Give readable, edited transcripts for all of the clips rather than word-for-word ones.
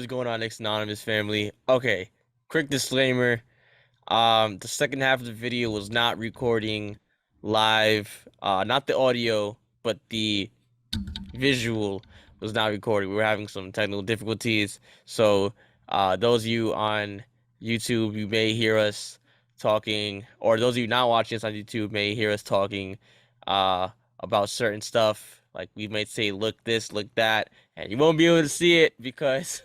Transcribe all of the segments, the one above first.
is going on, Knicks Anonymous family? Okay, quick disclaimer. The second half of the video was not recording live. Not the audio, but the visual was not recording. We were having some technical difficulties. So, those of you on YouTube, you may hear us talking, or those of you not watching us on YouTube may hear us talking, uh, about certain stuff. Like we might say, look this, look that, and you won't be able to see it because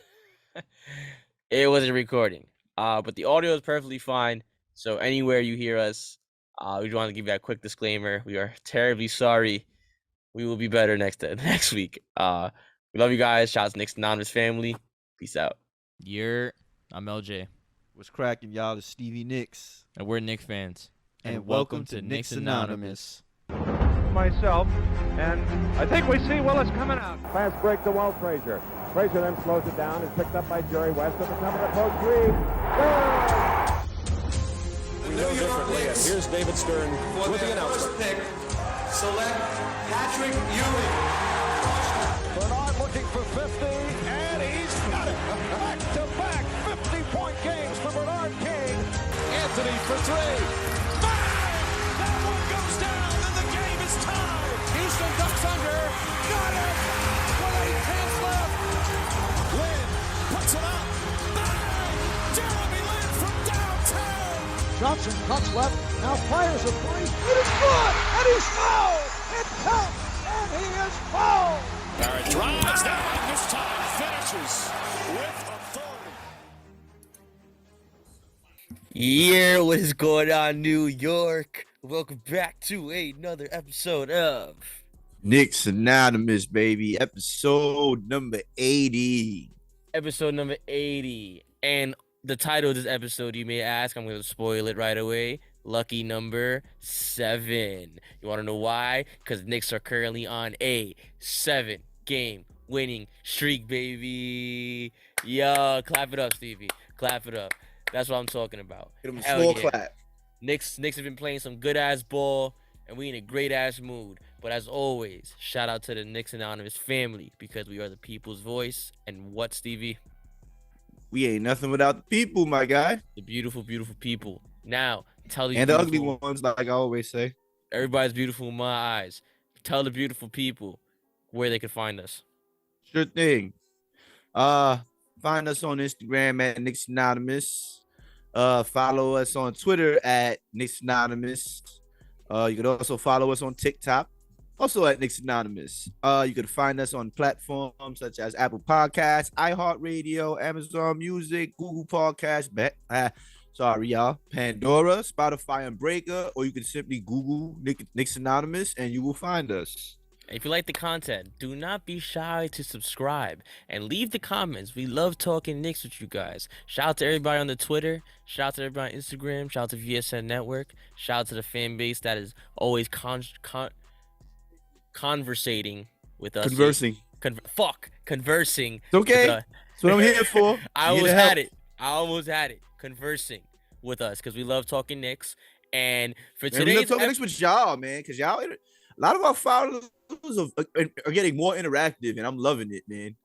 it wasn't recording. But the audio is perfectly fine. So anywhere you hear us, we just want to give you a quick disclaimer. We are terribly sorry. We will be better next week. We love you guys. Shout out to Knicks Anonymous family. Peace out. I'm LJ, What's cracking, y'all? It's Stevie Nicks. and we're Knicks fans. And welcome to Knicks Anonymous. Myself, and I think we see Willis coming out. Pass break to Walt Frazier. Frazier then slows it down. Is picked up by Jerry West at the top of the post. Reed. The New York Knicks. Here's David Stern For with the their first announcement. pick, select Patrick Ewing. Bernard looking for 50, and he's got it. Back-to-back 50-point games for Bernard King. Anthony for three. Bang! That one goes down, and the game is tied. Houston ducks under. Got it! With 8 tenths left. Lynn puts it up. Bang! Jeremy Lin from downtown. Johnson cuts left, now fires a three. It is good, and he's fouled. It counts, and he is fouled. Barrett drives down. This time finishes with authority. Yeah, what is going on, New York? Welcome back to another episode of Knicks Anonymous, baby. Episode number 80. episode number 80. And the title of this episode, you may ask, I'm going to spoil it right away. Lucky number 7. You want to know why? Because Knicks are currently on a 7-game winning streak, baby. Yo, clap it up, Stevie. Clap it up. That's what I'm talking about. Give him a Hell small yeah. clap. Knicks have been playing some good-ass ball, and we in a great-ass mood. But as always, shout out to the Knicks Anonymous family, because we are the people's voice. And what, Stevie? We ain't nothing without the people, my guy. The beautiful, beautiful people. Now, tell these And the ugly beautiful- ones, like I always say. Everybody's beautiful in my eyes. Tell the beautiful people where they can find us. Sure thing. Find us on Instagram at Knicks Anonymous. Follow us on Twitter at Knicks Anonymous. You could also follow us on TikTok, also at Knicks Anonymous. You could find us on platforms such as Apple Podcasts, iHeartRadio, Amazon Music, Google Podcasts, Pandora, Spotify, and Breaker, or you can simply Google Knicks Anonymous and you will find us. If you like the content, do not be shy to subscribe and leave the comments. We love talking Knicks with you guys. Shout out to everybody on the Twitter. Shout out to everybody on Instagram. Shout out to VSN Network. Shout out to the fan base that is always conversating with us. Conversing. Conversing. It's okay. with, That's what I'm here for. I Here to almost help. had it. I almost had it. Conversing with us because we love talking Knicks. And for Man, we love today's talking Knicks with y'all, man, because y'all, a lot of our followers are getting more interactive, and I'm loving it, man.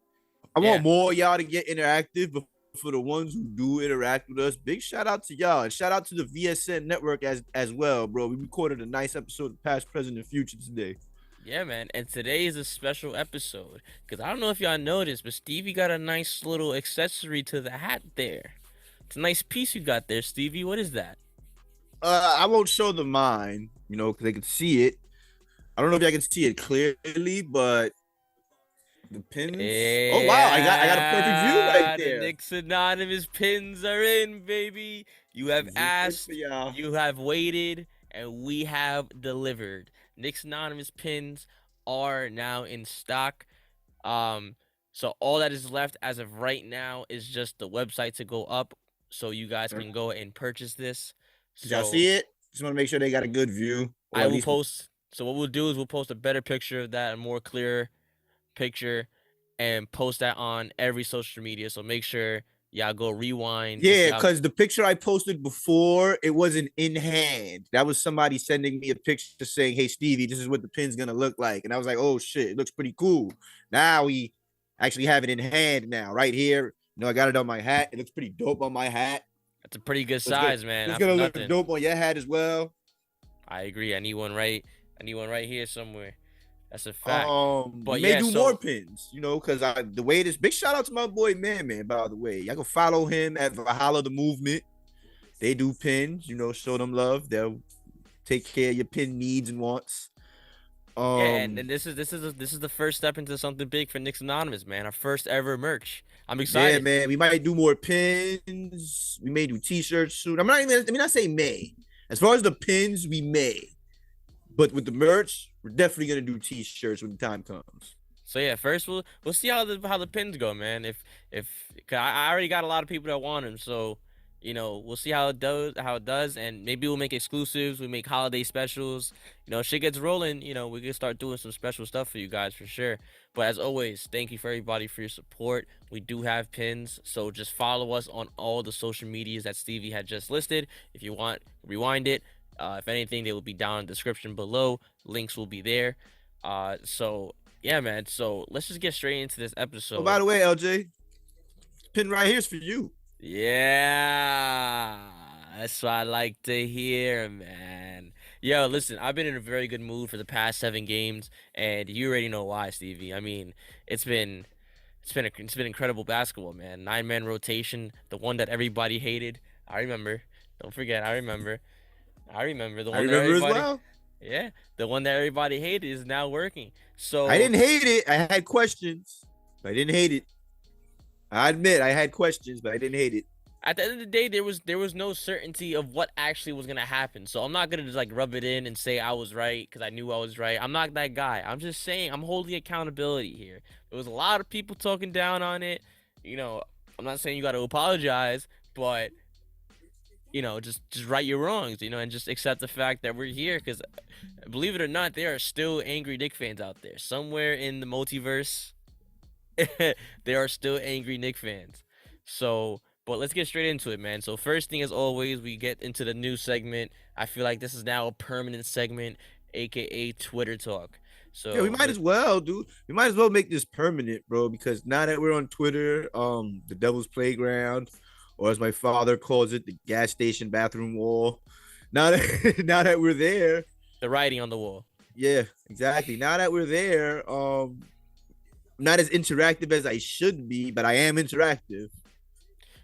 I Yeah. want more of y'all to get interactive, but for the ones who do interact with us, big shout out to y'all, and shout out to the VSN network as well, bro. We recorded a nice episode of Past, Present, and Future today. Yeah, man. And today is a special episode because I don't know if y'all noticed, but Stevie got a nice little accessory to the hat there. It's a nice piece you got there, Stevie. What is that? I won't show them mine, because they can see it. I don't know if y'all can see it clearly, but the pins. Oh wow, I got a perfect view right The there. Knicks Anonymous pins are in, baby. You have Zip it asked, for y'all. you have waited, and we have delivered. Knicks Anonymous pins are now in stock. So all that is left as of right now is just the website to go up, so you guys can go and purchase this. Did y'all see it? Just want to make sure they got a good view. or I at will least- post. So what we'll do is we'll post a better picture of that, a more clear picture, and post that on every social media. So make sure y'all go rewind. Yeah, y'all- because the picture I posted before, it wasn't in hand. That was somebody sending me a picture saying, "Hey Stevie, this is what the pin's gonna look like," and I was like, "Oh shit, it looks pretty cool." Now we actually have it in hand now, right here, You know, I got it on my hat. It looks pretty dope on my hat. That's a pretty good It's size, man. It's Not gonna for look nothing. dope on your hat as well. I agree. I need one right here somewhere. That's a fact. But But we may yeah, do so- more pins, you know, because the way this big shout out to my boy Man, by the way. Y'all can follow him at Valhalla the Movement. They do pins, you know, show them love. They'll take care of your pin needs and wants. Yeah, and this is the first step into something big for Knicks Anonymous, man. Our first ever merch. I'm Yeah, excited. man. We might do more pins. We may do t-shirts soon. Let me not say may. As far as the pins, we may. But with the merch, we're definitely gonna do t-shirts when the time comes. So yeah, first we'll see how the pins go, man. If 'cause I already got a lot of people that want them, so you know we'll see how it does, and maybe we'll make exclusives. We make holiday specials. You know, if shit gets rolling. You know, we can start doing some special stuff for you guys for sure. But as always, thank you for everybody for your support. We do have pins, so just follow us on all the social medias that Stevie had just listed. If you want, rewind it. If anything, they will be down in the description below. Links will be there. So yeah, man. So let's just get straight into this episode. Oh, by the way, LJ, pin right here's for you. Yeah, that's what I like to hear, man. Yo, listen, I've been in a very good mood for the past 7 games, and you already know why, Stevie. I mean, it's been incredible basketball, man. 9-man rotation, the one that everybody hated. I remember. Don't forget, I remember. The I one that remember as everybody, well. yeah, the one that everybody hated is now working. So I didn't hate it. I had questions. But I didn't hate it. I admit I had questions, but I didn't hate it. at the end of the day, there was no certainty of what actually was gonna happen. So I'm not gonna just like rub it in and say I was right because I knew I was right. I'm not that guy. I'm just saying I'm holding accountability here. There was a lot of people talking down on it. You know, I'm not saying you got to apologize, but you know, just right your wrongs. You know, and just accept the fact that we're here because, believe it or not, there are still angry Knicks fans out there somewhere in the multiverse. There are still angry Knicks fans. So. But let's get straight into it, man. So first thing, as always, we get into the news segment. I feel like this is now a permanent segment, aka Twitter talk. So Yeah, we might as well, dude. We might as well make this permanent, bro, because now that we're on Twitter, the Devil's Playground, or as my father calls it, the gas station bathroom wall. Now that now that we're there, the writing on the wall. yeah, exactly. Now that we're there, I'm not as interactive as I should be, but I am interactive.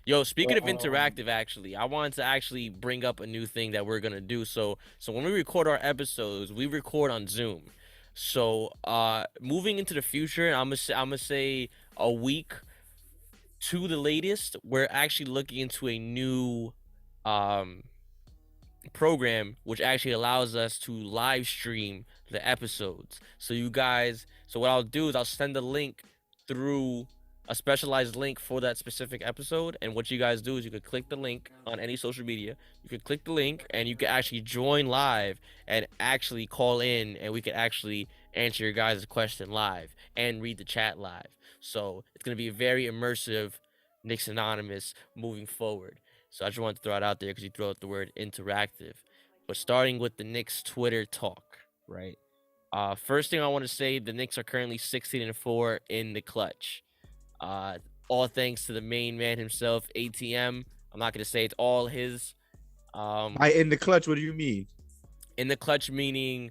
Yo, speaking of interactive, actually, I wanted to actually bring up a new thing that we're gonna do. So when we record our episodes, we record on Zoom. So moving into the future, I'm gonna say a week to the latest, we're actually looking into a new program which actually allows us to live stream the episodes. So what I'll do is I'll send a link through a specialized link for that specific episode, and what you guys do is you could click the link on any social media. You could click the link and you can actually join live and actually call in, and we could actually answer your guys' question live and read the chat live. So it's going to be a very immersive Knicks Anonymous moving forward. So I just wanted to throw it out there because you throw out the word interactive. But starting with the Knicks Twitter talk, right? First thing I want to say, the Knicks are currently 16-4 in the clutch. All thanks to the main man himself, ATM. I'm not gonna say it's all his. In the clutch, what do you mean? In the clutch meaning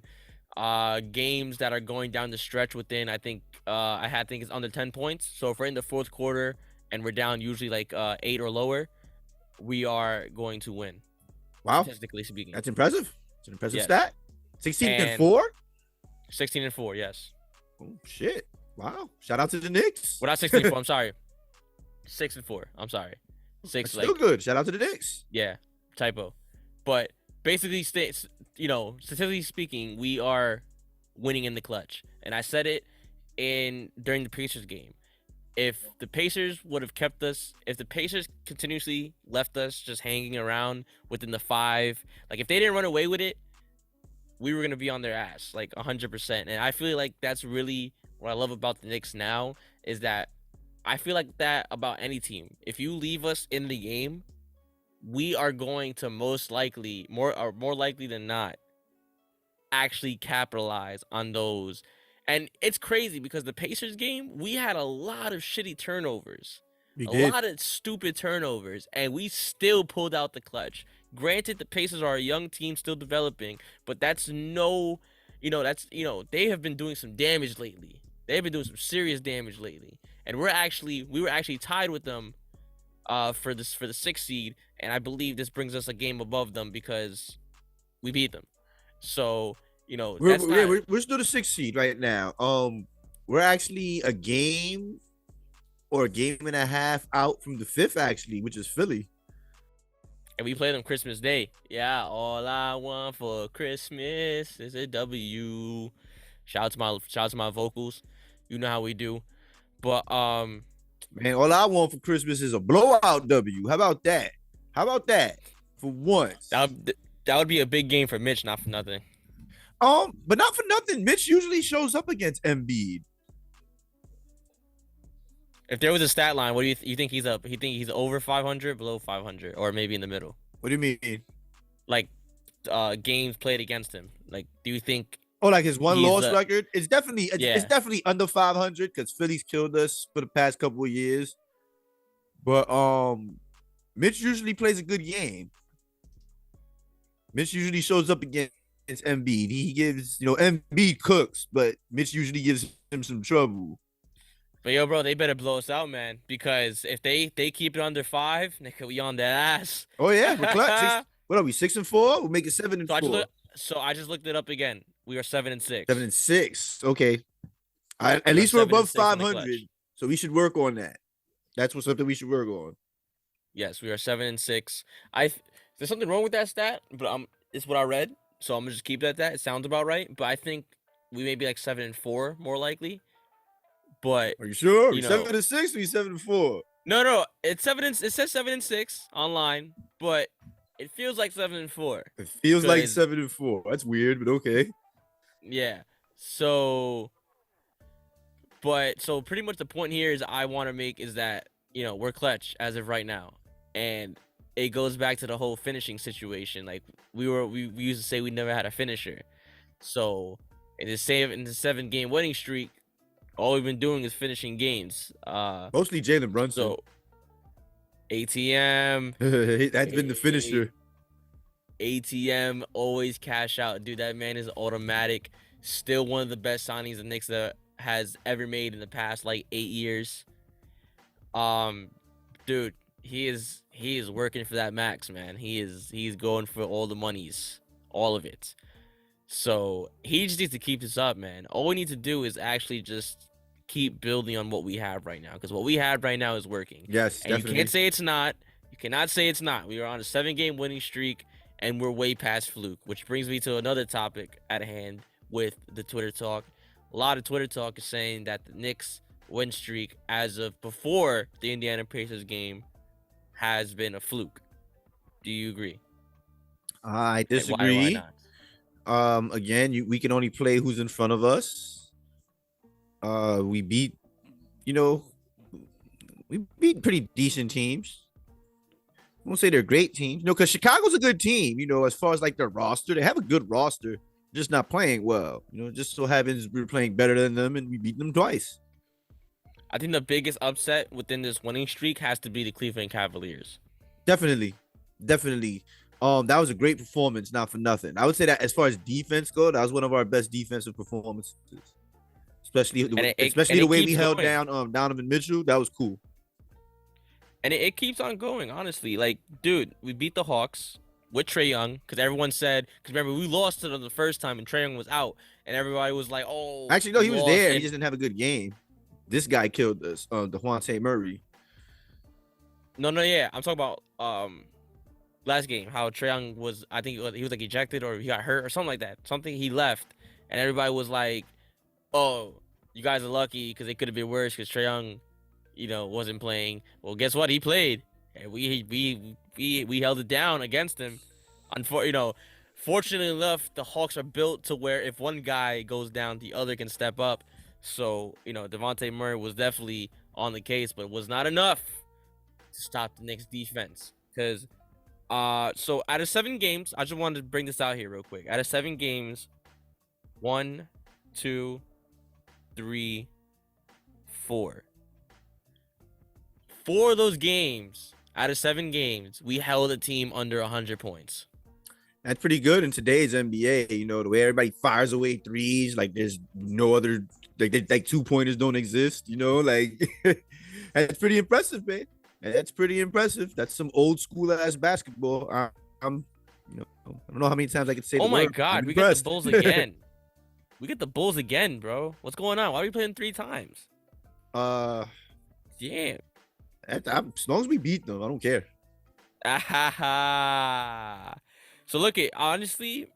games that are going down the stretch within, I think it's under 10 points. So if we're in the fourth quarter and we're down usually like 8 or lower, we are going to win. Wow, statistically speaking. That's impressive. It's an impressive Yes. stat. 16-4. 16-4, yes. Oh shit! Wow. Shout out to the Knicks. Well, not 16-4. I'm sorry. 6-4. I'm sorry. That's still good. Shout out to the Knicks. Yeah, typo. But basically, statistically speaking, we are winning in the clutch. And I said it during the Pacers game. If the Pacers would have kept us, if the Pacers continuously left us just hanging around within the 5, like if they didn't run away with it, we were going to be on their ass, like 100%. And I feel like that's really what I love about the Knicks now, is that I feel like that about any team. If you leave us in the game, we are going to most likely, more likely than not, actually capitalize on those. And it's crazy because the Pacers game, we had a lot of shitty turnovers. lot of stupid turnovers, and we still pulled out the clutch. Granted, the Pacers are a young team still developing, but they have been doing some damage lately. They've been doing some serious damage lately, and we were actually tied with them for the 6th seed, and I believe this brings us a game above them because we beat them. So we're still the 6th seed right now. We're actually a game or a game and a half out from the 5th, actually, which is Philly. And we play them Christmas Day. Yeah, all I want for Christmas is a W. Shout out to my vocals. You know how we do. But man, all I want for Christmas is a blowout W. How about that? For once. That would be a big game for Mitch, not for nothing. But not for nothing. Mitch usually shows up against Embiid. If there was a stat line, what do you think he's up? You think he's over 500, below 500, or maybe in the middle? What do you mean? Like games played against him. Like, do you think? Oh, like his loss record? It's definitely under 500 because Philly's killed us for the past couple of years. But Mitch usually plays a good game. Mitch usually shows up against Embiid. He gives, Embiid cooks, but Mitch usually gives him some trouble. But yo, bro, they better blow us out, man. Because if they keep it under 5, they could be on that ass. Oh yeah, we're clutch. What are we? 6-4? We'll make it 7-4. So I just looked it up again. We are 7-6. 7-6. Okay. At least we're above 500. So we should work on that. That's something we should work on. Yes, we are 7-6. There's something wrong with that stat, but it's what I read. So I'm gonna just keep it at that. It sounds about right. But I think we may be like 7-4 more likely. But are you sure? 7-6 or 7-4? No. It says 7-6 online, but it feels like 7-4. It feels like 7-4. That's weird, but okay. Yeah. So pretty much the point here is I want to make is that we're clutch as of right now, and it goes back to the whole finishing situation. Like we used to say we never had a finisher. So in the 7-game winning streak, all we've been doing is finishing games. Mostly Jalen Brunson. So ATM. That's been the finisher. ATM always cash out. Dude, that man is automatic. Still one of the best signings the Knicks has ever made in the past 8 years. Dude, he is working for that max, man. He's going for all the monies, all of it. So he just needs to keep this up, man. All we need to do is actually just keep building on what we have right now, because what we have right now is working. Yes, and definitely. You can't say it's not. You cannot say it's not. We are on a 7-game winning streak, and we're way past fluke, which brings me to another topic at hand with the Twitter talk. A lot of Twitter talk is saying that the Knicks win streak as of before the Indiana Pacers game has been a fluke. Do you agree? I disagree. Why not? Again, we can only play who's in front of us. We beat pretty decent teams. I won't say they're great teams, because Chicago's a good team. As far as their roster, they have a good roster, just not playing well. Just so happens we're playing better than them, and we beat them twice. I think the biggest upset within this winning streak has to be the Cleveland Cavaliers. Definitely. That was a great performance, not for nothing. I would say that as far as defense goes, that was one of our best defensive performances. Especially the way we held down Donovan Mitchell. That was cool. And it keeps on going, honestly. Dude, we beat the Hawks with Trae Young, because everyone said, because remember, we lost to them the first time and Trae Young was out, and everybody was like, oh. Actually, no, he was there. He just didn't have a good game. This guy killed us, DeJounte Murray. No, yeah. I'm talking about last game, how Trae Young was, I think he was ejected or he got hurt or something like that. Something, he left, and everybody was like, oh, you guys are lucky because it could have been worse because Trae Young, wasn't playing. Well, guess what? He played, and we held it down against him. Fortunately enough, the Hawks are built to where if one guy goes down, the other can step up. So, DeJounte Murray was definitely on the case, but it was not enough to stop the Knicks defense. Because, so out of 7 games, I just wanted to bring this out here real quick. Out of 7 games, 1, 2, 3, 4. 4 of those games out of 7 games, we held a team under 100 points. That's pretty good in today's NBA. You know, the way everybody fires away threes, like there's no other, like 2-pointers don't exist. You know, like that's pretty impressive, man. That's pretty impressive. That's some old school ass basketball. I'm, you know, I don't know how many times I can say. Oh the my word. God, I'm we got impressed. the Bulls again. We get the Bulls again, bro. What's going on? Why are we playing 3 times? Damn. As long as we beat them, I don't care. So look, honestly,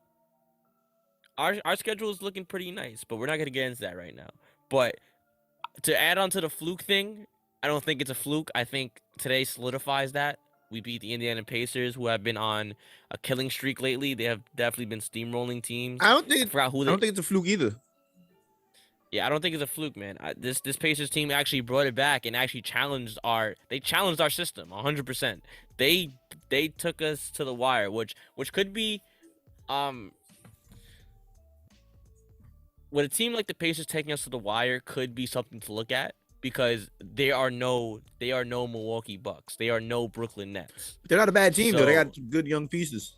our schedule is looking pretty nice, but we're not gonna get into that right now. But to add on to the fluke thing, I don't think it's a fluke. I think today solidifies that. We beat the Indiana Pacers, who have been on a killing streak lately. They have definitely been steamrolling teams. I don't think forgot who I don't think it's a fluke either. Yeah, I don't think it's a fluke, man. This Pacers team actually brought it back and actually challenged our system 100%. They took us to the wire, which could be with a team like the Pacers taking us to the wire could be something to look at, because they are no Milwaukee Bucks. They are no Brooklyn Nets. They're not a bad team though. They So- got some good young pieces.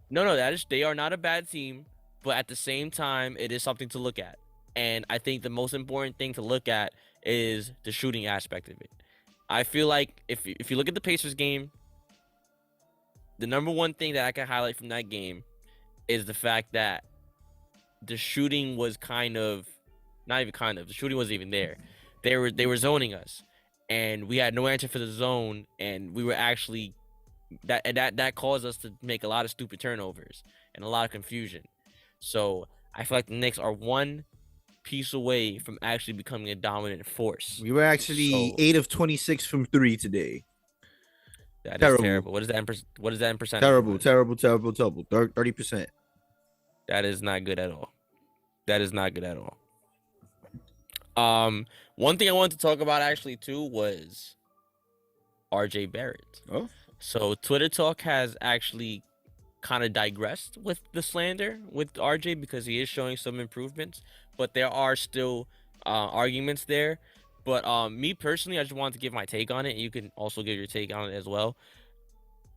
No, they are not a bad team, but at the same time, it is something to look at. And I think the most important thing to look at is the shooting aspect of it. I feel like if you look at the Pacers game, the number one thing that I can highlight from that game is the fact that the shooting was the shooting wasn't even there. They were zoning us, and we had no answer for the zone, and we were actually that caused us to make a lot of stupid turnovers and a lot of confusion. So I feel like the Knicks are one piece away from actually becoming a dominant force. We were actually 8 of 26 from 3 today. That is terrible. terrible. What is that in percentage? Terrible. 30%. That is not good at all. One thing I wanted to talk about actually too was RJ Barrett. Oh. So Twitter Talk has actually kind of digressed with the slander with RJ because he is showing some improvements, but there are still arguments there. But me personally, I just wanted to give my take on it. You can also give your take on it as well.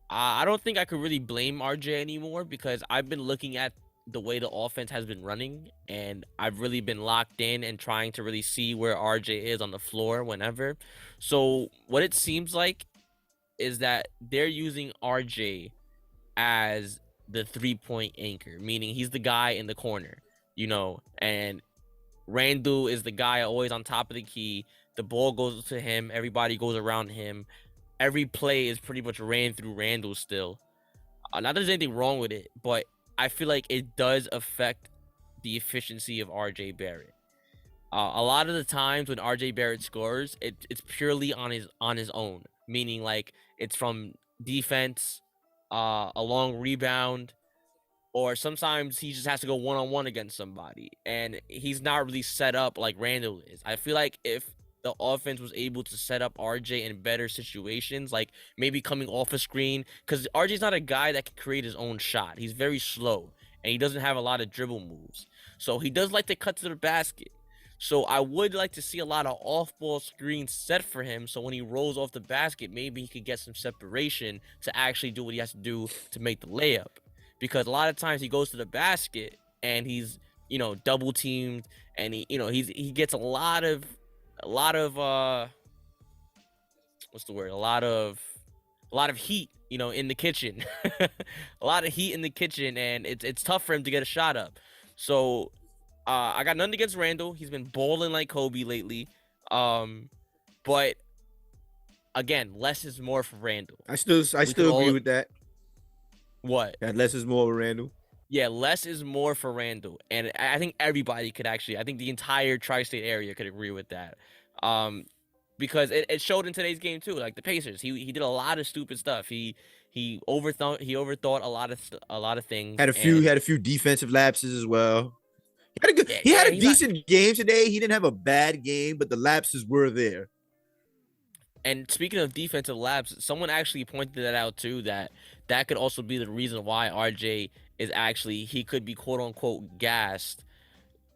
I don't think I could really blame RJ anymore, because I've been looking at the way the offense has been running, and I've really been locked in and trying to really see where RJ is on the floor whenever. So what it seems like is that they're using RJ as the 3-point anchor, meaning he's the guy in the corner, and Randle is the guy always on top of the key. The ball goes to him. Everybody goes around him. Every play is pretty much ran through Randle still. Not that there's anything wrong with it, but I feel like it does affect the efficiency of RJ Barrett. A lot of the times when RJ Barrett scores, it's purely on his own, meaning like it's from defense, a long rebound, or sometimes he just has to go one-on-one against somebody, and he's not really set up like Randle is. I feel like if the offense was able to set up RJ in better situations, like maybe coming off a screen, because RJ's not a guy that can create his own shot. He's very slow, and he doesn't have a lot of dribble moves. So he does like to cut to the basket. So I would like to see a lot of off-ball screens set for him, so when he rolls off the basket, maybe he could get some separation to actually do what he has to do to make the layup. Because a lot of times he goes to the basket and he's, double teamed, and he gets a lot of heat, in the kitchen. A lot of heat in the kitchen, and it's tough for him to get a shot up. So I got nothing against Randle. He's been balling like Kobe lately. But again, less is more for Randle. I still agree with that. What? That less is more with Randle. Yeah, less is more for Randle, and I think everybody could actually. I think the entire tri-state area could agree with that. Because it showed in today's game too. Like the Pacers, he did a lot of stupid stuff. He overthought a lot of things. Had a few defensive lapses as well. He had a decent game today. He didn't have a bad game, but the lapses were there. And speaking of defensive lapses, someone actually pointed that out too. That could also be the reason why RJ is actually, he could be quote unquote gassed.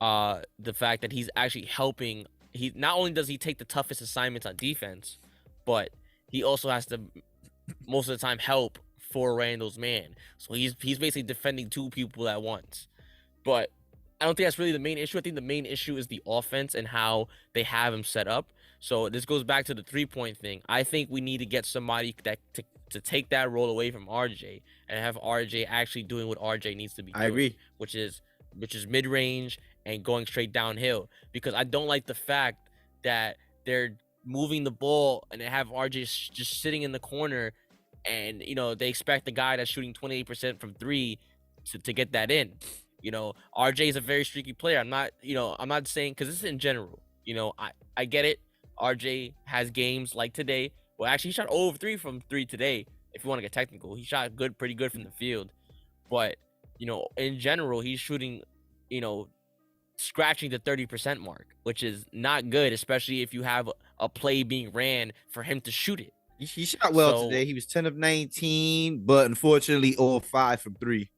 The fact that he's actually helping. He not only does he take the toughest assignments on defense, but he also has to most of the time help for Randall's man. So he's basically defending two people at once. But I don't think that's really the main issue. I think the main issue is the offense and how they have him set up. So this goes back to the 3-point thing. I think we need to get somebody that to take that role away from RJ and have RJ actually doing what RJ needs to be doing. I agree. Which is mid-range and going straight downhill. Because I don't like the fact that they're moving the ball and they have RJ just sitting in the corner, and they expect the guy that's shooting 28% from 3 to get that in. RJ is a very streaky player. I'm not saying, because this is in general. I get it. RJ has games like today. Well, actually, he shot 0 of 3 from 3 today. If you want to get technical, he shot pretty good from the field. But in general, he's shooting, scratching the 30% mark, which is not good, especially if you have a play being ran for him to shoot it. He shot well today. He was 10 of 19, but unfortunately 0 of 5 from 3.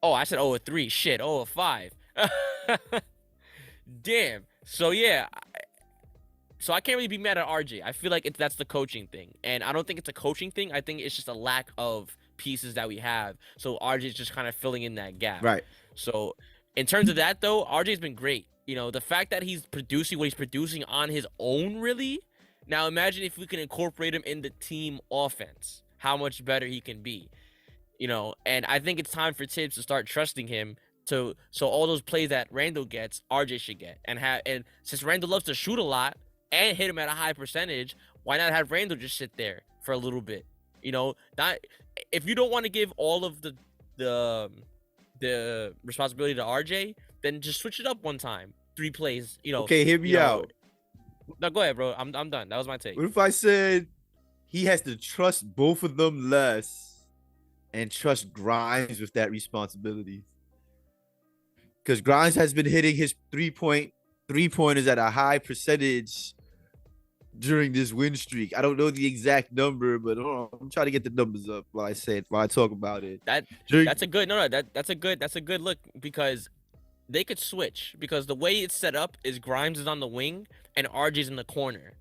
Oh, I said 0 of 3. Shit, 0 of 5. Damn. So, yeah. So I can't really be mad at RJ. I feel like that's the coaching thing. And I don't think it's a coaching thing. I think it's just a lack of pieces that we have. So RJ's just kind of filling in that gap. Right. So in terms of that, though, RJ's been great. The fact that he's producing what he's producing on his own, really. Now, imagine if we can incorporate him in the team offense, how much better he can be. And I think it's time for Tibbs to start trusting him so all those plays that Randall gets, RJ should get. And since Randall loves to shoot a lot and hit him at a high percentage, why not have Randall just sit there for a little bit? Not if you don't want to give all of the responsibility to RJ, then just switch it up one time. 3 plays, Okay, hear me out. No, go ahead, bro. I'm done. That was my take. What if I said he has to trust both of them less and trust Grimes with that responsibility? Because Grimes has been hitting his three-pointers at a high percentage during this win streak. I don't know the exact number, but I'm trying to get the numbers up while I talk about it. That's a good that's a good look, because they could switch, because the way it's set up is Grimes is on the wing and RJ's in the corner.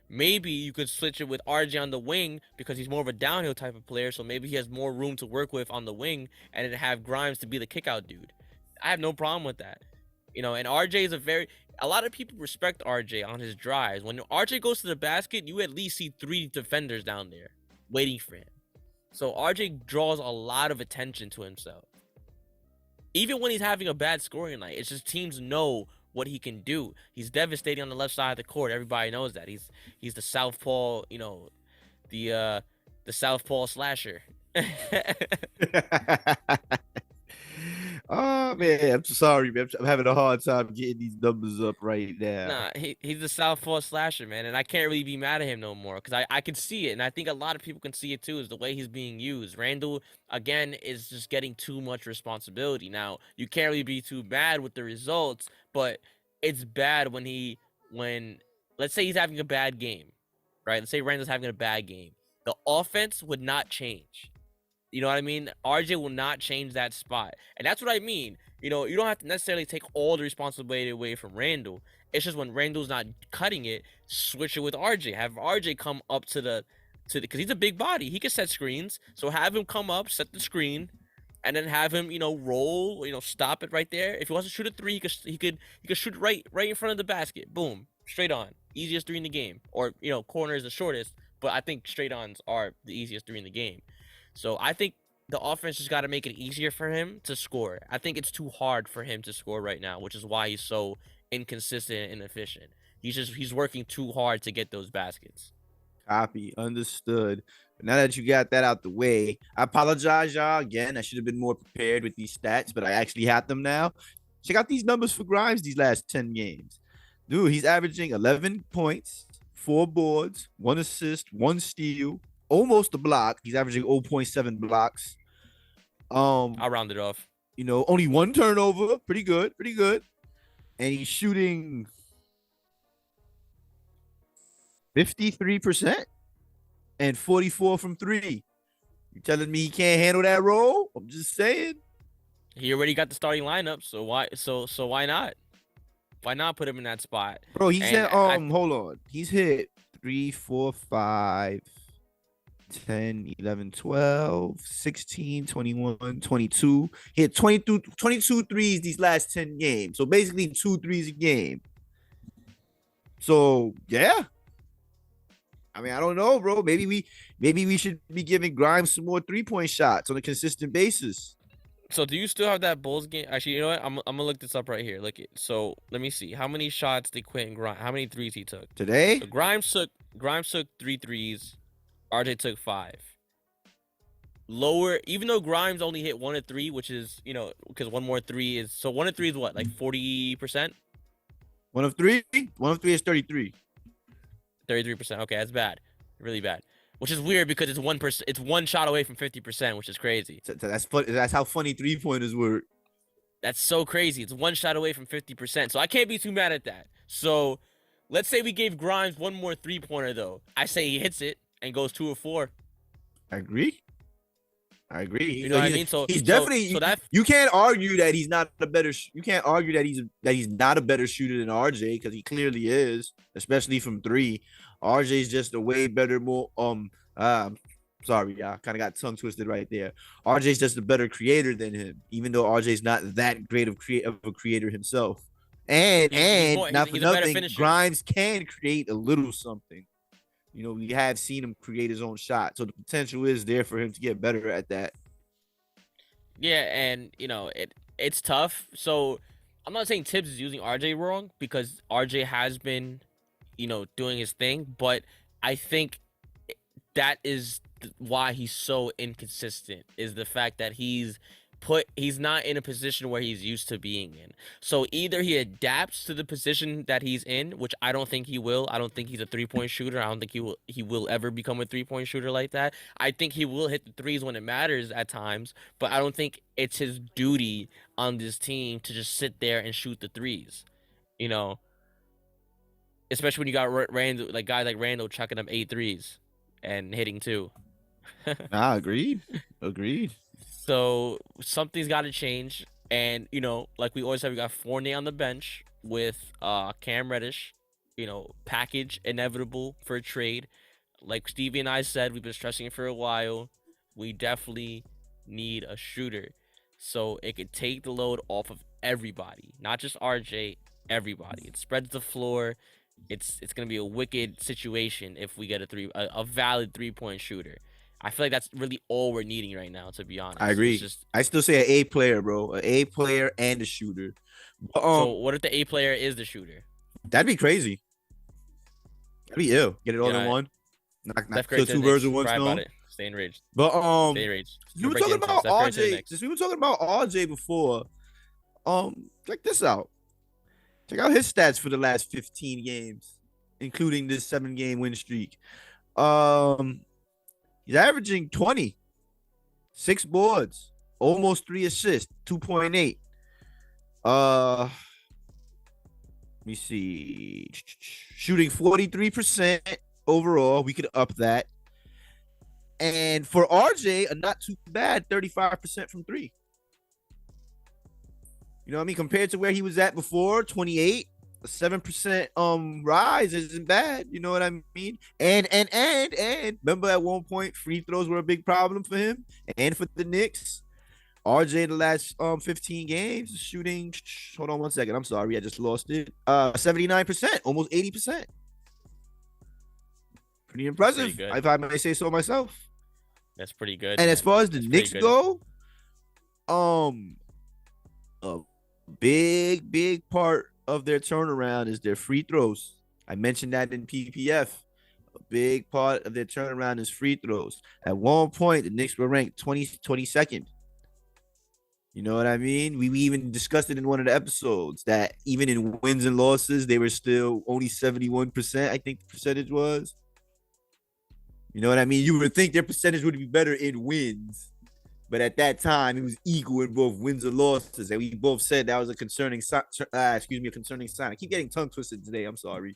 Maybe you could switch it with RJ on the wing because he's more of a downhill type of player, so maybe he has more room to work with on the wing, and then have Grimes to be the kickout dude. I have no problem with that. And RJ is a lot of people respect RJ on his drives. When RJ goes to the basket, you at least see 3 defenders down there waiting for him. So RJ draws a lot of attention to himself. Even when he's having a bad scoring night, it's just teams know what he can do. He's devastating on the left side of the court. Everybody knows that. He's the southpaw, the southpaw slasher. Oh man, I'm sorry, man. I'm having a hard time getting these numbers up right now. Nah, he's the southpaw slasher, man, and I can't really be mad at him no more, because I can see it, and I think a lot of people can see it too, is the way he's being used. Randall, again, is just getting too much responsibility. Now, you can't really be too bad with the results, but it's bad when let's say he's having a bad game, right? Let's say Randall's having a bad game. The offense would not change. You know what I mean? RJ will not change that spot. And that's what I mean. You don't have to necessarily take all the responsibility away from Randall. It's just when Randall's not cutting it, switch it with RJ. Have RJ come up because he's a big body. He can set screens. So have him come up, set the screen, and then have him, roll, stop it right there. If he wants to shoot a 3, he could shoot it right in front of the basket. Boom. Straight on. Easiest 3 in the game. Or, corner is the shortest, but I think straight ons are the easiest 3 in the game. So I think the offense just got to make it easier for him to score. I think it's too hard for him to score right now, which is why he's so inconsistent and inefficient. He's working too hard to get those baskets. Copy. Understood. Now that you got that out the way, I apologize, y'all. Again, I should have been more prepared with these stats, but I actually have them now. Check out these numbers for Grimes these last 10 games. Dude, he's averaging 11 points, 4 boards, 1 assist, 1 steal, almost a block. He's averaging 0.7 blocks. I'll round it off. Only 1 turnover. Pretty good. And he's shooting 53% and 44 from 3. You telling me he can't handle that role? I'm just saying. He already got the starting lineup, so why not? Why not put him in that spot? Bro, he's hit hold on. He's hit 3, 4, 5, 10, 11, 12, 16, 21, 22. He had 22 threes these last 10 games. So basically 2 threes a game. So, yeah. I mean, I don't know, bro. Maybe we should be giving Grimes some more 3-point shots on a consistent basis. So do you still have that Bulls game? Actually, you know what? I'm gonna look this up right here. Look it. So let me see. How many shots did Quentin Grimes? How many threes he took? Today? So Grimes took 3 threes. RJ took 5. Lower, even though Grimes only hit 1 of 3, which is, you know, because 1 more 3 is, so 1 of 3 is what, like 40%? 1 of 3? 1 of 3 is 33. 33%. Okay, that's bad. Really bad. Which is weird because it's 1%. It's 1 shot away from 50%, which is crazy. So that's fun. That's how funny 3-pointers work. That's so crazy. It's 1 shot away from 50%. So I can't be too mad at that. So let's say we gave Grimes 1 more 3-pointer though. I say he hits it and goes 2 of 4. I agree. You know what I mean? So he's definitely. So that you can't argue that he's not a better. You can't argue that he's not a better shooter than RJ because he clearly is, especially from 3. RJ's just a way better, more sorry, I kind of got tongue twisted right there. RJ's just a better creator than him, even though RJ's not that great of a creator himself. And not for nothing, Grimes can create a little something. You know, we have seen him create his own shot, so the potential is there for him to get better at that. Yeah, and you know it's tough. So I'm not saying Tibbs is using RJ wrong because RJ has been, you know, doing his thing, but I think that is why he's so inconsistent is the fact that he's not in a position where he's used to being in. So either he adapts to the position that he's in, which I don't think he will. I don't think he's a 3-point shooter. I don't think he will ever become a 3-point shooter like that. I think he will hit the threes when it matters at times, but I don't think it's his duty on this team to just sit there and shoot the threes. You know, especially when you got Randall, like guys like Randall chucking up 8 threes and hitting 2. Agreed. So something's got to change, and you know, like we always have, we got Fournier on the bench with Cam Reddish, you know, package inevitable for a trade. Like Stevie and I said, we've been stressing it for a while. We definitely need a shooter, so it could take the load off of everybody, not just RJ. Everybody. It spreads the floor. It's gonna be a wicked situation if we get a valid 3-point shooter. I feel like that's really all we're needing right now, to be honest. I agree. I still say an A player, bro. An A player and a shooter. So what if the A player is the shooter? That'd be crazy. That'd be ill. Get it all in one. Not kill 2 birds with 1 stone. Stay enraged. But stay enraged. we were talking about RJ. Since we were talking about RJ before, check this out. Check out his stats for the last 15 games, including this 7-game win streak. He's averaging 20, 6 boards, almost 3 assists, 2.8. Let me see. Shooting 43% overall. We could up that. And for RJ, a not too bad 35% from 3. You know what I mean? Compared to where he was at before, 28. A 7% rise isn't bad, you know what I mean? And remember at one point free throws were a big problem for him and for the Knicks. RJ the last 15 games shooting, hold on 1 second, I'm sorry, I just lost it. 79%, almost 80%. Pretty impressive, if I may say so myself. That's pretty good. And as far as the Knicks go, a big part of their turnaround is their free throws. I mentioned that in PPF. A big part of their turnaround is free throws. At one point, the Knicks were ranked 22nd. You know what I mean? We even discussed it in one of the episodes that even in wins and losses, they were still only 71%, I think the percentage was. You know what I mean? You would think their percentage would be better in wins. But at that time, it was equal in both wins and losses, and we both said that was a concerning sign. A concerning sign. I keep getting tongue twisted today. I'm sorry.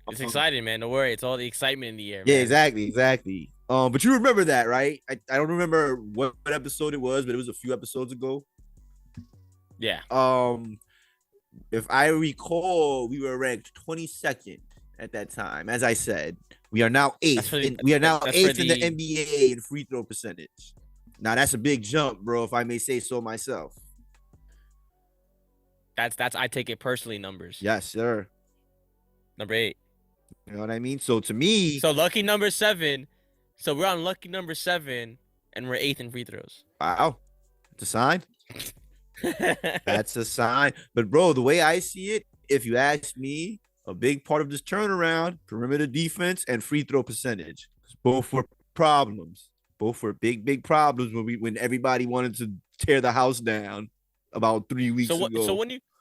It's exciting, man. Don't worry. It's all the excitement in the air. Yeah, man. exactly. But you remember that, right? I don't remember what episode it was, but it was a few episodes ago. Yeah. If I recall, we were ranked 22nd at that time. As I said, we are now eighth. for the- We are now that's for eighth in the the- NBA in free throw percentage. Now that's a big jump, bro, if I may say so myself. That's I take it personally numbers. Yes, sir. Number 8. You know what I mean? So to me, So lucky number 7. So we're on lucky number 7, and we're 8th in free throws. wow, it's a sign. That's a sign. But bro, the way I see it, if you ask me, a big part of this turnaround, perimeter defense and free throw percentage. Both were problems. Both were big problems when everybody wanted to tear the house down about 3 weeks So ago.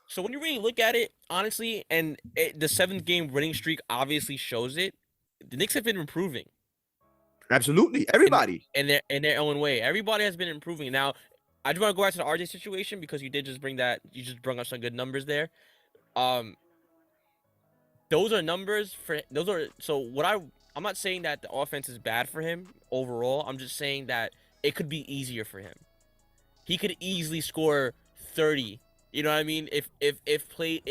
So when you really look at it, honestly, and the 7th game winning streak obviously shows it, the Knicks have been improving Absolutely, everybody. in their own way. Everybody has been improving. Now, I just want to go back to the RJ situation because you did just bring that. You just brought up some good numbers there. Those are numbers for those are so what I'm not saying that the offense is bad for him overall. I'm just saying that it could be easier for him. He could easily score 30. You know what I mean? If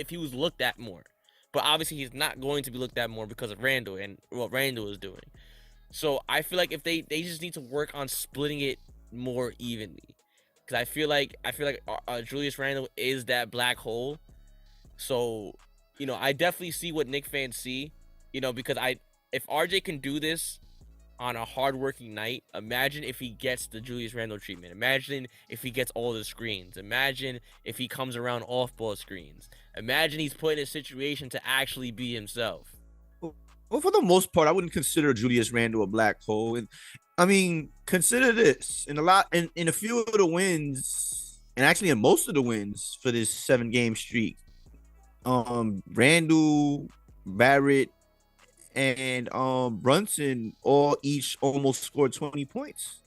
he was looked at more. But obviously he's not going to be looked at more because of Randall and what Randall is doing. So I feel like if they just need to work on splitting it more evenly. Cuz I feel like Julius Randle is that black hole. So, you know, I definitely see what Knicks fans see, you know, because if RJ can do this on a hardworking night, imagine if he gets the Julius Randle treatment. Imagine if he gets all the screens. Imagine if he comes around off-ball screens. Imagine he's put in a situation to actually be himself. Well, for the most part, I wouldn't consider Julius Randle a black hole. And I mean, consider this: in a few of the wins, and actually in most of the wins for this 7-game streak, Randle, Barrett, and Brunson all each almost scored 20 points.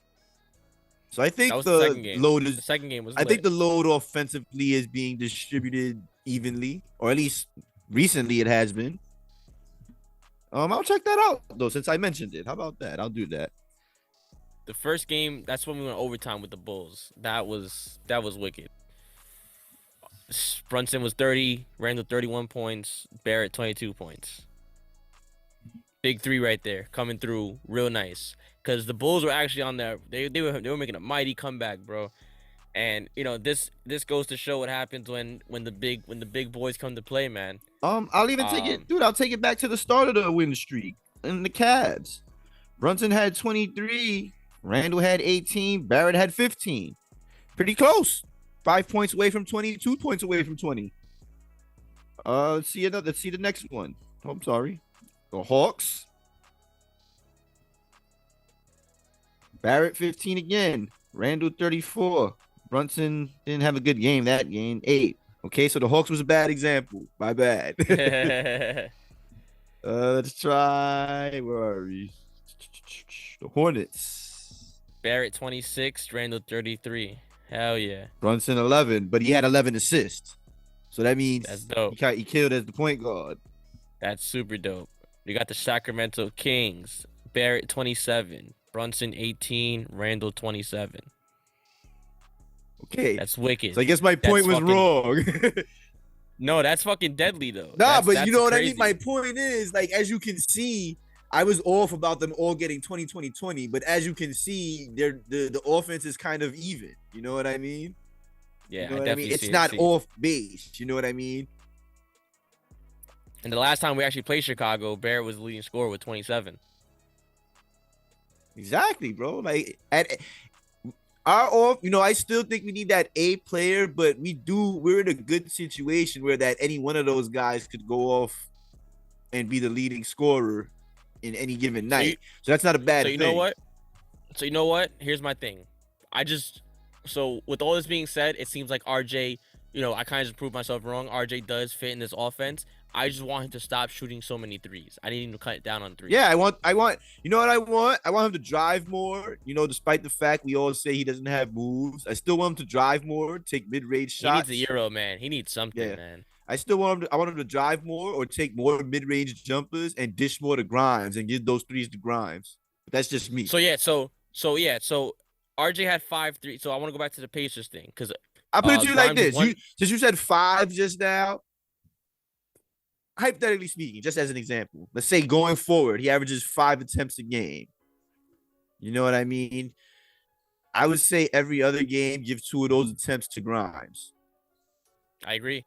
So I think That was the second the game. load The is. second game was I think lit. the load offensively is being distributed evenly, or at least recently it has been. I'll check that out though, since I mentioned it. How about that? I'll do that. The first game, that's when we went overtime with the Bulls. That was wicked. Brunson was 30, Randall 31 points, Barrett 22 points. Big 3 right there, coming through real nice. Cause the Bulls were actually on there. They were making a mighty comeback, bro. And you know this goes to show what happens when the big boys come to play, man. I'll even take it, dude. I'll take it back to the start of the win streak in the Cavs. Brunson had 23, Randall had 18, Barrett had 15. Pretty close. 5 points away from 20, 2 points away from 20. Let's see the next one. Oh, I'm sorry. The Hawks. Barrett 15 again. Randall 34. Brunson didn't have a good game that game. 8. Okay, so the Hawks was a bad example. My bad. Let's try. Where are we? The Hornets. Barrett 26, Randall 33. Hell yeah. Brunson 11, but he had 11 assists. So that means That's dope. he killed as the point guard. That's super dope. We got the Sacramento Kings. Barrett 27, Brunson 18, Randall 27. Okay. That's wicked. So I guess my point was fucking- wrong. No, that's fucking deadly though. Nah, but That's you know what I crazy. mean? My point is, like, as you can see, I was off about them all getting 20-20-20, but as you can see, the offense is kind of even. You know what I mean? Yeah, You know I what I mean? definitely It's see it, not see it. off base. You know what I mean? And the last time we actually played Chicago, Barrett was the leading scorer with 27. Exactly, bro. Like at our off, you know, I still think we need that A player, but we're in a good situation where that any one of those guys could go off and be the leading scorer in any given night. So that's not a bad So you thing. know what? So you know what? Here's my thing. So with all this being said, it seems like RJ, you know, I kind of just proved myself wrong. RJ does fit in this offense. I just want him to stop shooting so many threes. I need him to cut it down on threes. Yeah, I want you know what I want? I want him to drive more, you know, despite the fact we all say he doesn't have moves. I still want him to drive more, take mid-range He shots. needs a Euro, man. He needs something, Yeah. man. I want him to drive more or take more mid-range jumpers and dish more to Grimes and give those threes to Grimes. But that's just me. So RJ had 5 3. So I want to go back to the Pacers thing because I put it to you like Grimes this. won- Since you said 5 just now, hypothetically speaking, just as an example, let's say going forward, he averages 5 attempts a game. You know what I mean? I would say every other game, give 2 of those attempts to Grimes. I agree.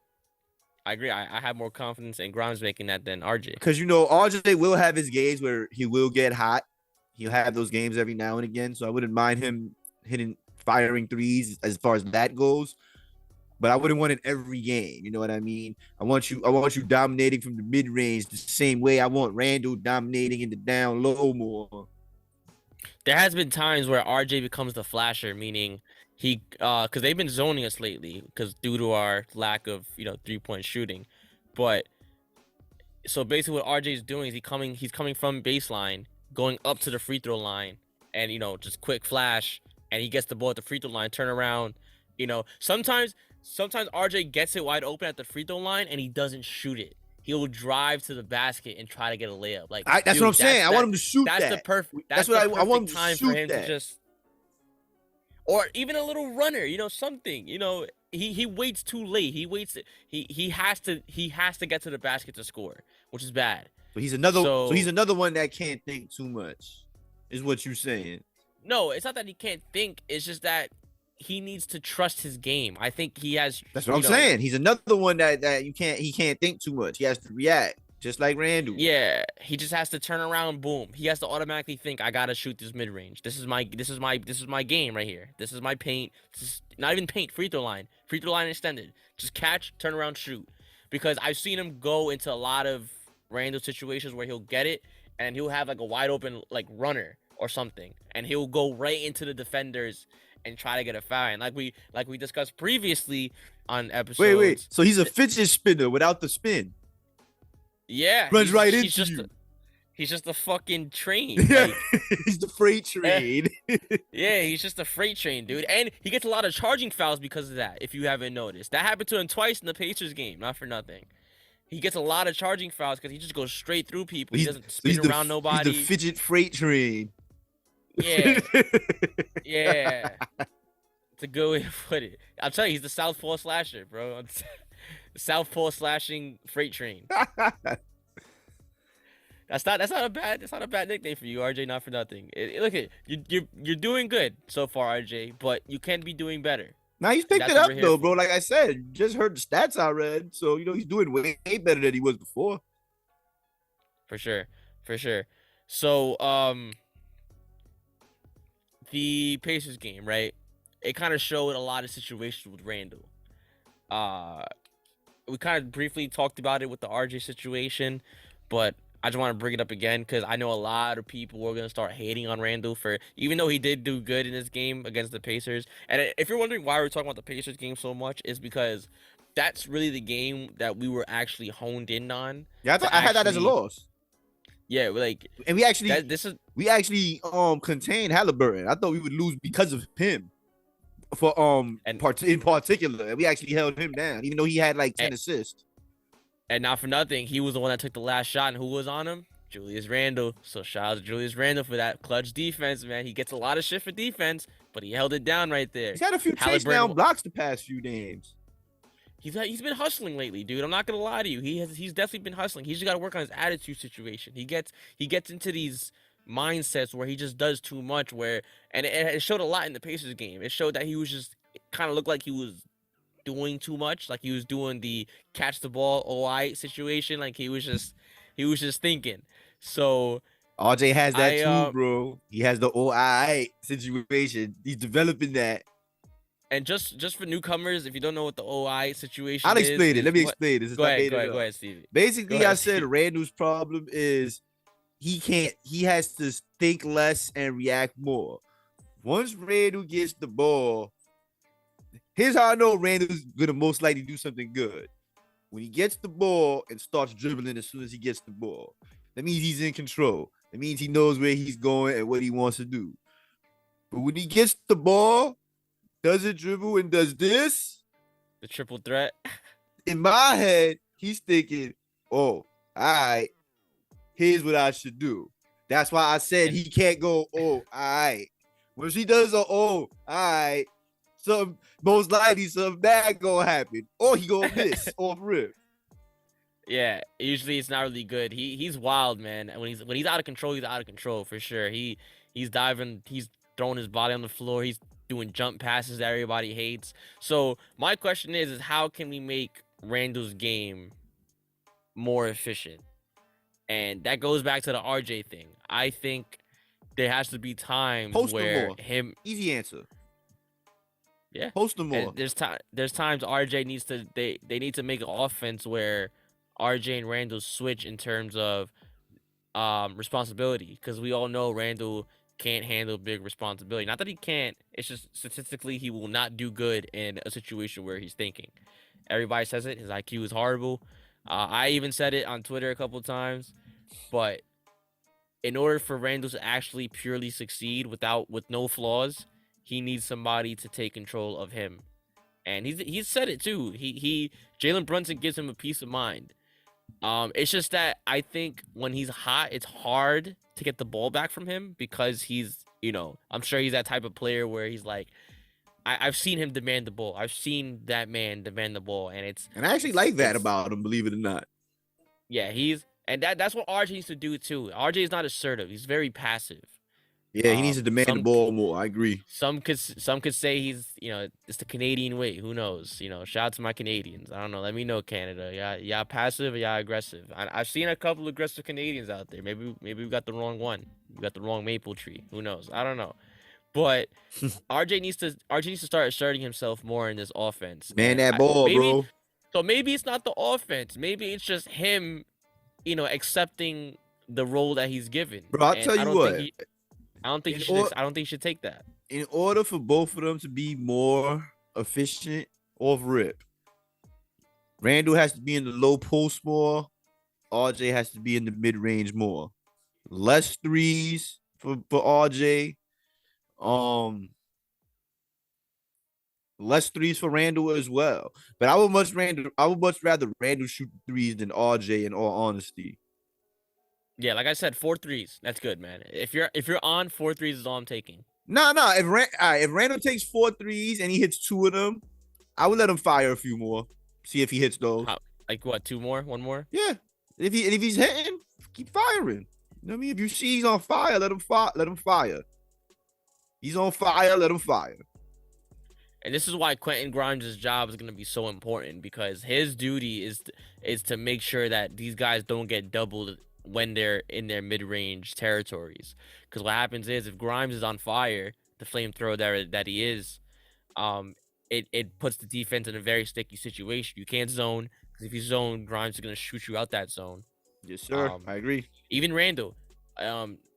I have more confidence in Grimes making that than RJ. Because, you know, RJ will have his games where he will get hot. He'll have those games every now and again. So I wouldn't mind him firing threes as far as that goes. But I wouldn't want it every game. You know what I mean? I want you dominating from the mid-range the same way I want Randall dominating in the down low more. There has been times where RJ becomes the flasher, meaning he because they've been zoning us lately because due to our lack of 3-point shooting. But so basically what RJ is doing is he's coming from baseline, going up to the free throw line, and just quick flash, and he gets the ball at the free throw line, turn around. Sometimes RJ gets it wide open at the free throw line and he doesn't shoot it. He'll drive to the basket and try to get a layup. Like that's what I'm saying. I want him to shoot that's that. The perfect. That's what I want him to time shoot for him that. to just, or even a little runner. Something. He waits too late. He waits. He has to get to the basket to score, which is bad. So he's another one that can't think too much, is what you're saying. No, it's not that he can't think. It's just that he needs to trust his game. I think he has. That's what I'm saying. He's another one that he can't think too much. He has to react, just like Randall. Yeah, he just has to turn around. Boom. He has to automatically think, I gotta shoot this mid range. This is my game right here. This is my paint. This is not even paint. Free throw line extended. Just catch, turn around, shoot. Because I've seen him go into a lot of Randall situations where he'll get it and he'll have like a wide open like runner or something, and he'll go right into the defenders and try to get a foul. And like we discussed previously on episodes. Wait. So he's a fidget spinner without the spin. Yeah. Runs right into you. He's just a fucking train. Like, he's the freight train. Yeah, he's just a freight train, dude. And he gets a lot of charging fouls because of that, if you haven't noticed. That happened to him twice in the Pacers game, not for nothing. He gets a lot of charging fouls because he just goes straight through people. He doesn't spin around nobody. He's the fidget freight train. Yeah. Yeah. It's a good way to put it. I'll tell you, he's the Southpaw slasher, bro. The Southpaw slashing freight train. That's not a bad nickname for you, RJ. Not for nothing. Look at you're doing good so far, RJ, but you can be doing better. Now he's picked it up though, bro. Like I said, just heard the stats I read, so he's doing way better than he was before. For sure. So the Pacers game, right? It kind of showed a lot of situations with Randall. We kind of briefly talked about it with the RJ situation, but I just want to bring it up again because I know a lot of people are going to start hating on Randall even though he did do good in this game against the Pacers. And if you're wondering why we're talking about the Pacers game so much, is because that's really the game that we were actually honed in on. Yeah, I had that as a loss. Yeah, and we actually contained Halliburton. I thought we would lose because of him. In particular, and we actually held him down, even though he had like 10 assists. And not for nothing, he was the one that took the last shot, and who was on him? Julius Randle. So shout out to Julius Randle for that clutch defense, man. He gets a lot of shit for defense, but he held it down right there. He's had a few chase down blocks the past few games. He's been hustling lately, dude. I'm not gonna lie to you. He's definitely been hustling. He's just got to work on his attitude situation. He gets into these mindsets where he just does too much. And it showed a lot in the Pacers game. It showed that he was just kind of looked like he was doing too much, like he was doing the catch the ball OI situation, like he was just thinking. So RJ has that too, bro. He has the OI situation. He's developing that. And just for newcomers, if you don't know what the OI situation I'll explain it. Let me explain this. Go ahead, Stevie. Basically, I said Randall's problem is he has to think less and react more. Once Randall gets the ball, here's how I know Randall's gonna most likely do something good. When he gets the ball and starts dribbling as soon as he gets the ball, that means he's in control. That means he knows where he's going and what he wants to do. But when he gets the ball, doesn't dribble and does this, the triple threat. In my head, he's thinking, "Oh, all right, here's what I should do." That's why I said he can't go, "Oh, all right." When he does a "oh, all right," most likely something bad gonna happen, or he gonna miss off rip. Yeah, usually it's not really good. He's wild, man. And when he's out of control, he's out of control for sure. He's diving, he's throwing his body on the floor, he's doing jump passes that everybody hates. So my question is how can we make Randall's game more efficient? And that goes back to the RJ thing. I think there has to be times Post him where more. him Easy answer. Yeah. Post them more. And there's times RJ needs to they need to make an offense where RJ and Randall switch in terms of responsibility, because we all know Randall can't handle big responsibility. Not that he can't, it's just statistically he will not do good in a situation where he's thinking. Everybody says it, his IQ is horrible. I even said it on Twitter a couple times, but in order for Randall to actually purely succeed with no flaws, he needs somebody to take control of him. And he's said it too. He Jalen Brunson gives him a peace of mind. It's just that I think when he's hot, it's hard to get the ball back from him because he's, I'm sure he's that type of player where he's like, I've seen him demand the ball. I've seen that man demand the ball, and And I actually like that about him, believe it or not. Yeah, that's what RJ needs to do too. RJ is not assertive. He's very passive. Yeah, he needs to demand the ball more. I agree. Some could say he's, it's the Canadian way. Who knows? Shout out to my Canadians. I don't know. Let me know, Canada. Yeah, passive or yeah, aggressive. I've seen a couple of aggressive Canadians out there. Maybe we got the wrong one. We got the wrong maple tree. Who knows? I don't know. But RJ needs to start asserting himself more in this offense. Man, that ball, bro. So maybe it's not the offense. Maybe it's just him, accepting the role that he's given. Bro, I'll tell you what. I don't think he should take that. In order for both of them to be more efficient off rip, Randall has to be in the low post more. RJ has to be in the mid range more. Less threes for RJ. Less threes for Randall as well. But I would much rather Randall shoot threes than RJ, in all honesty. Yeah, like I said, 4 threes. That's good, man. If you're on 4 threes is all I'm taking. No. If Randall takes 4 threes and he hits 2 of them, I would let him fire a few more. See if he hits those. Like what? 2 more? 1 more? Yeah. If he's hitting, keep firing. You know what I mean? If you see he's on fire, let him fire. He's on fire, let him fire. And this is why Quentin Grimes' job is going to be so important, because his duty is to make sure that these guys don't get doubled when they're in their mid-range territories. Because what happens is, if Grimes is on fire, the flamethrower that he is, it puts the defense in a very sticky situation. You can't zone, because if you zone, Grimes is going to shoot you out that zone. Yes, sir. I agree. Even Randall.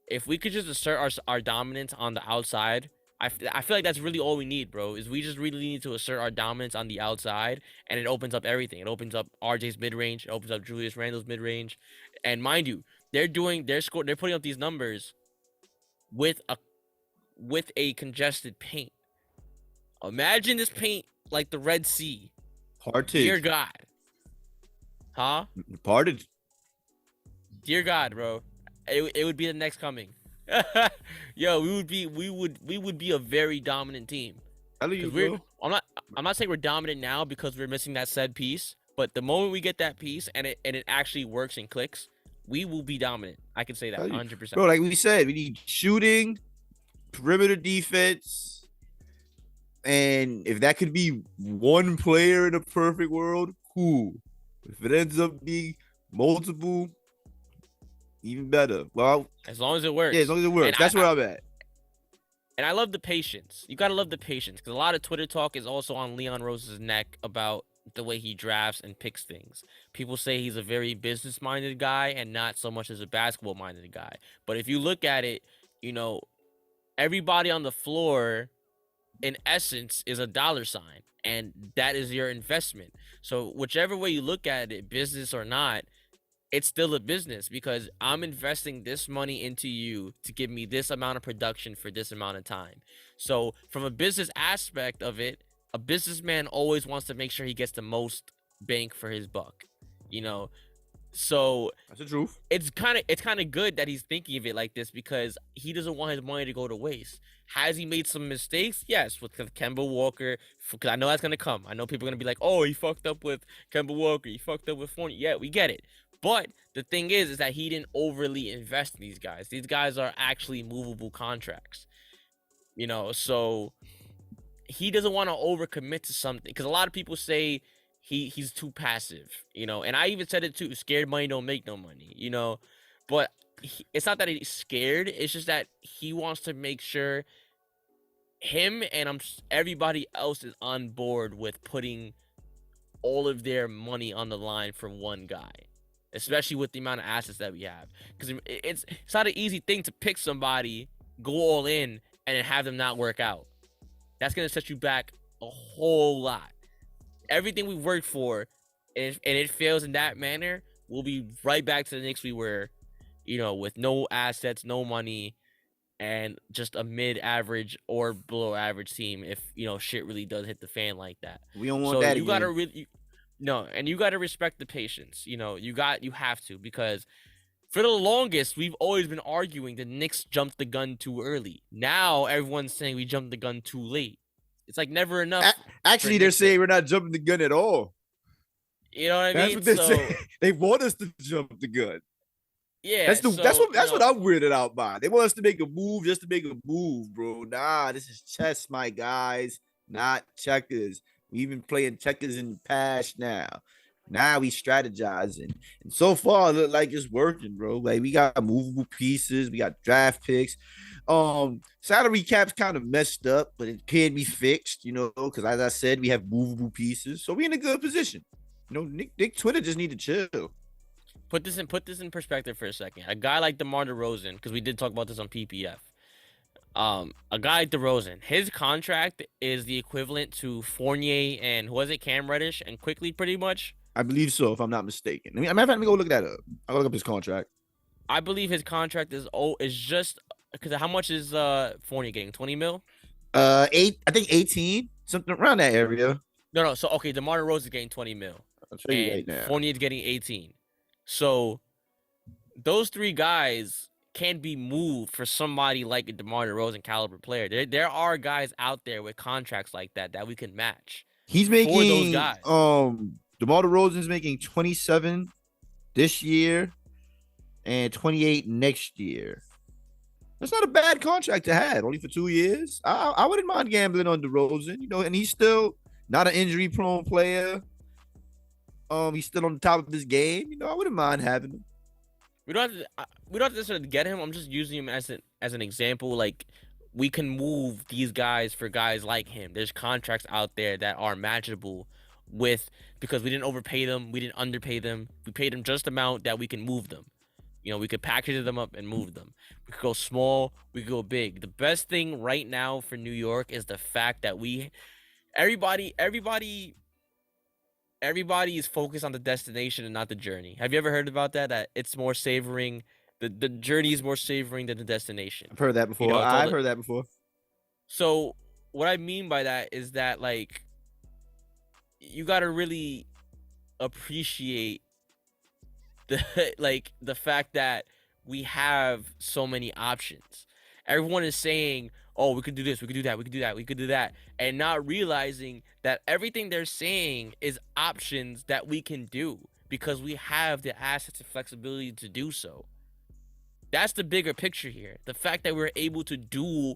If we could just assert our dominance on the outside, I feel like that's really all we need, bro. Is we just really need to assert our dominance on the outside, and it opens up everything. It opens up RJ's mid-range. It opens up Julius Randle's mid-range. And mind you, they're putting up these numbers with a congested paint. Imagine this paint like the Red Sea. Hard to. Dear God. Huh? Parted. Dear God, bro. It would be the next coming. Yo, we would be a very dominant team. I'm not saying we're dominant now because we're missing that said piece, but the moment we get that piece and it actually works and clicks, we will be dominant. I can say that 100%. Bro, like we said, we need shooting, perimeter defense, and if that could be one player in a perfect world, cool. If it ends up being multiple, even better. Well, as long as it works. Yeah, as long as it works. That's where I'm at. And I love the patience. You gotta love the patience, because a lot of Twitter talk is also on Leon Rose's neck about the way he drafts and picks things. People say he's a very business-minded guy and not so much as a basketball-minded guy. But if you look at it, everybody on the floor, in essence, is a dollar sign, and that is your investment. So whichever way you look at it, business or not, it's still a business, because I'm investing this money into you to give me this amount of production for this amount of time. So from a business aspect of it, a businessman always wants to make sure he gets the most bang for his buck. So That's the truth. it's kind of good that he's thinking of it like this because he doesn't want his money to go to waste. Has he made some mistakes? Yes, with Kemba Walker. Because I know that's gonna come. I know people are gonna be like, "Oh, he fucked up with Kemba Walker. He fucked up with Fournier." Yeah, we get it. But the thing is that he didn't overly invest in these guys. These guys are actually movable contracts. So he doesn't want to overcommit to something because a lot of people say he's too passive, and I even said it too. Scared money don't make no money, but it's not that he's scared. It's just that he wants to make sure him and everybody else is on board with putting all of their money on the line for one guy, especially with the amount of assets that we have. Because it's not an easy thing to pick somebody, go all in, and then have them not work out. That's gonna set you back a whole lot. Everything we worked for, and it fails in that manner, we'll be right back to the Knicks we were, with no assets, no money, and just a mid-average or below-average team. If shit really does hit the fan like that, We don't want that. You gotta really and you gotta respect the patience. You have to, because for the longest we've always been arguing the Knicks jumped the gun too early. Now everyone's saying we jumped the gun too late. It's like never enough. Actually, they're saying we're not jumping the gun at all. You know what I That's mean? what they're saying. They want us to jump the gun. Yeah, that's what I'm weirded out by. They want us to make a move just to make a move, bro. Nah, this is chess, my guys, not checkers. We've been playing checkers in the past now. Now we strategizing. And so far, it look like it's working, bro. Like, we got movable pieces, we got draft picks. Salary cap's kind of messed up, but it can be fixed, because as I said, we have movable pieces. So we're in a good position. Nick Twitter just need to chill. Put this in perspective for a second. A guy like DeMar DeRozan, because we did talk about this on PPF. A guy like DeRozan, his contract is the equivalent to Fournier and Cam Reddish and Quickly, pretty much. I believe so, if I'm not mistaken. Let me go look that up. I'll look up his contract. I believe his contract is just because how much is Fournier getting? 20 mil? I think 18, something around that area. No. So okay, DeMar DeRozan is getting 20 mil. I'll tell you right now. Fournier is getting 18. So those three guys can be moved for somebody like a DeMar DeRozan caliber player. There are guys out there with contracts like that we can match. He's making for those guys. DeMar DeRozan's making 27 this year and 28 next year. That's not a bad contract to have, only for 2 years. I wouldn't mind gambling on DeRozan, and he's still not an injury-prone player. He's still on the top of his game. I wouldn't mind having him. We don't have to necessarily get him. I'm just using him as an example. Like, we can move these guys for guys like him. There's contracts out there that are matchable because we didn't overpay them, we didn't underpay them. We paid them just the amount that we can move them. We could package them up and move them. We could go small, we could go big. The best thing right now for New York is the fact that everybody is focused on the destination and not the journey. Have you ever heard about that? That it's more savoring. The journey is more savoring than the destination. I've heard that before. I've heard that before. So what I mean by that is that, like, you got to really appreciate the fact that we have so many options. Everyone is saying, oh, we could do this, we could do that, we could do that, we could do that, and not realizing that everything they're saying is options that we can do because we have the assets and flexibility to do so. That's the bigger picture here. The fact that we're able to do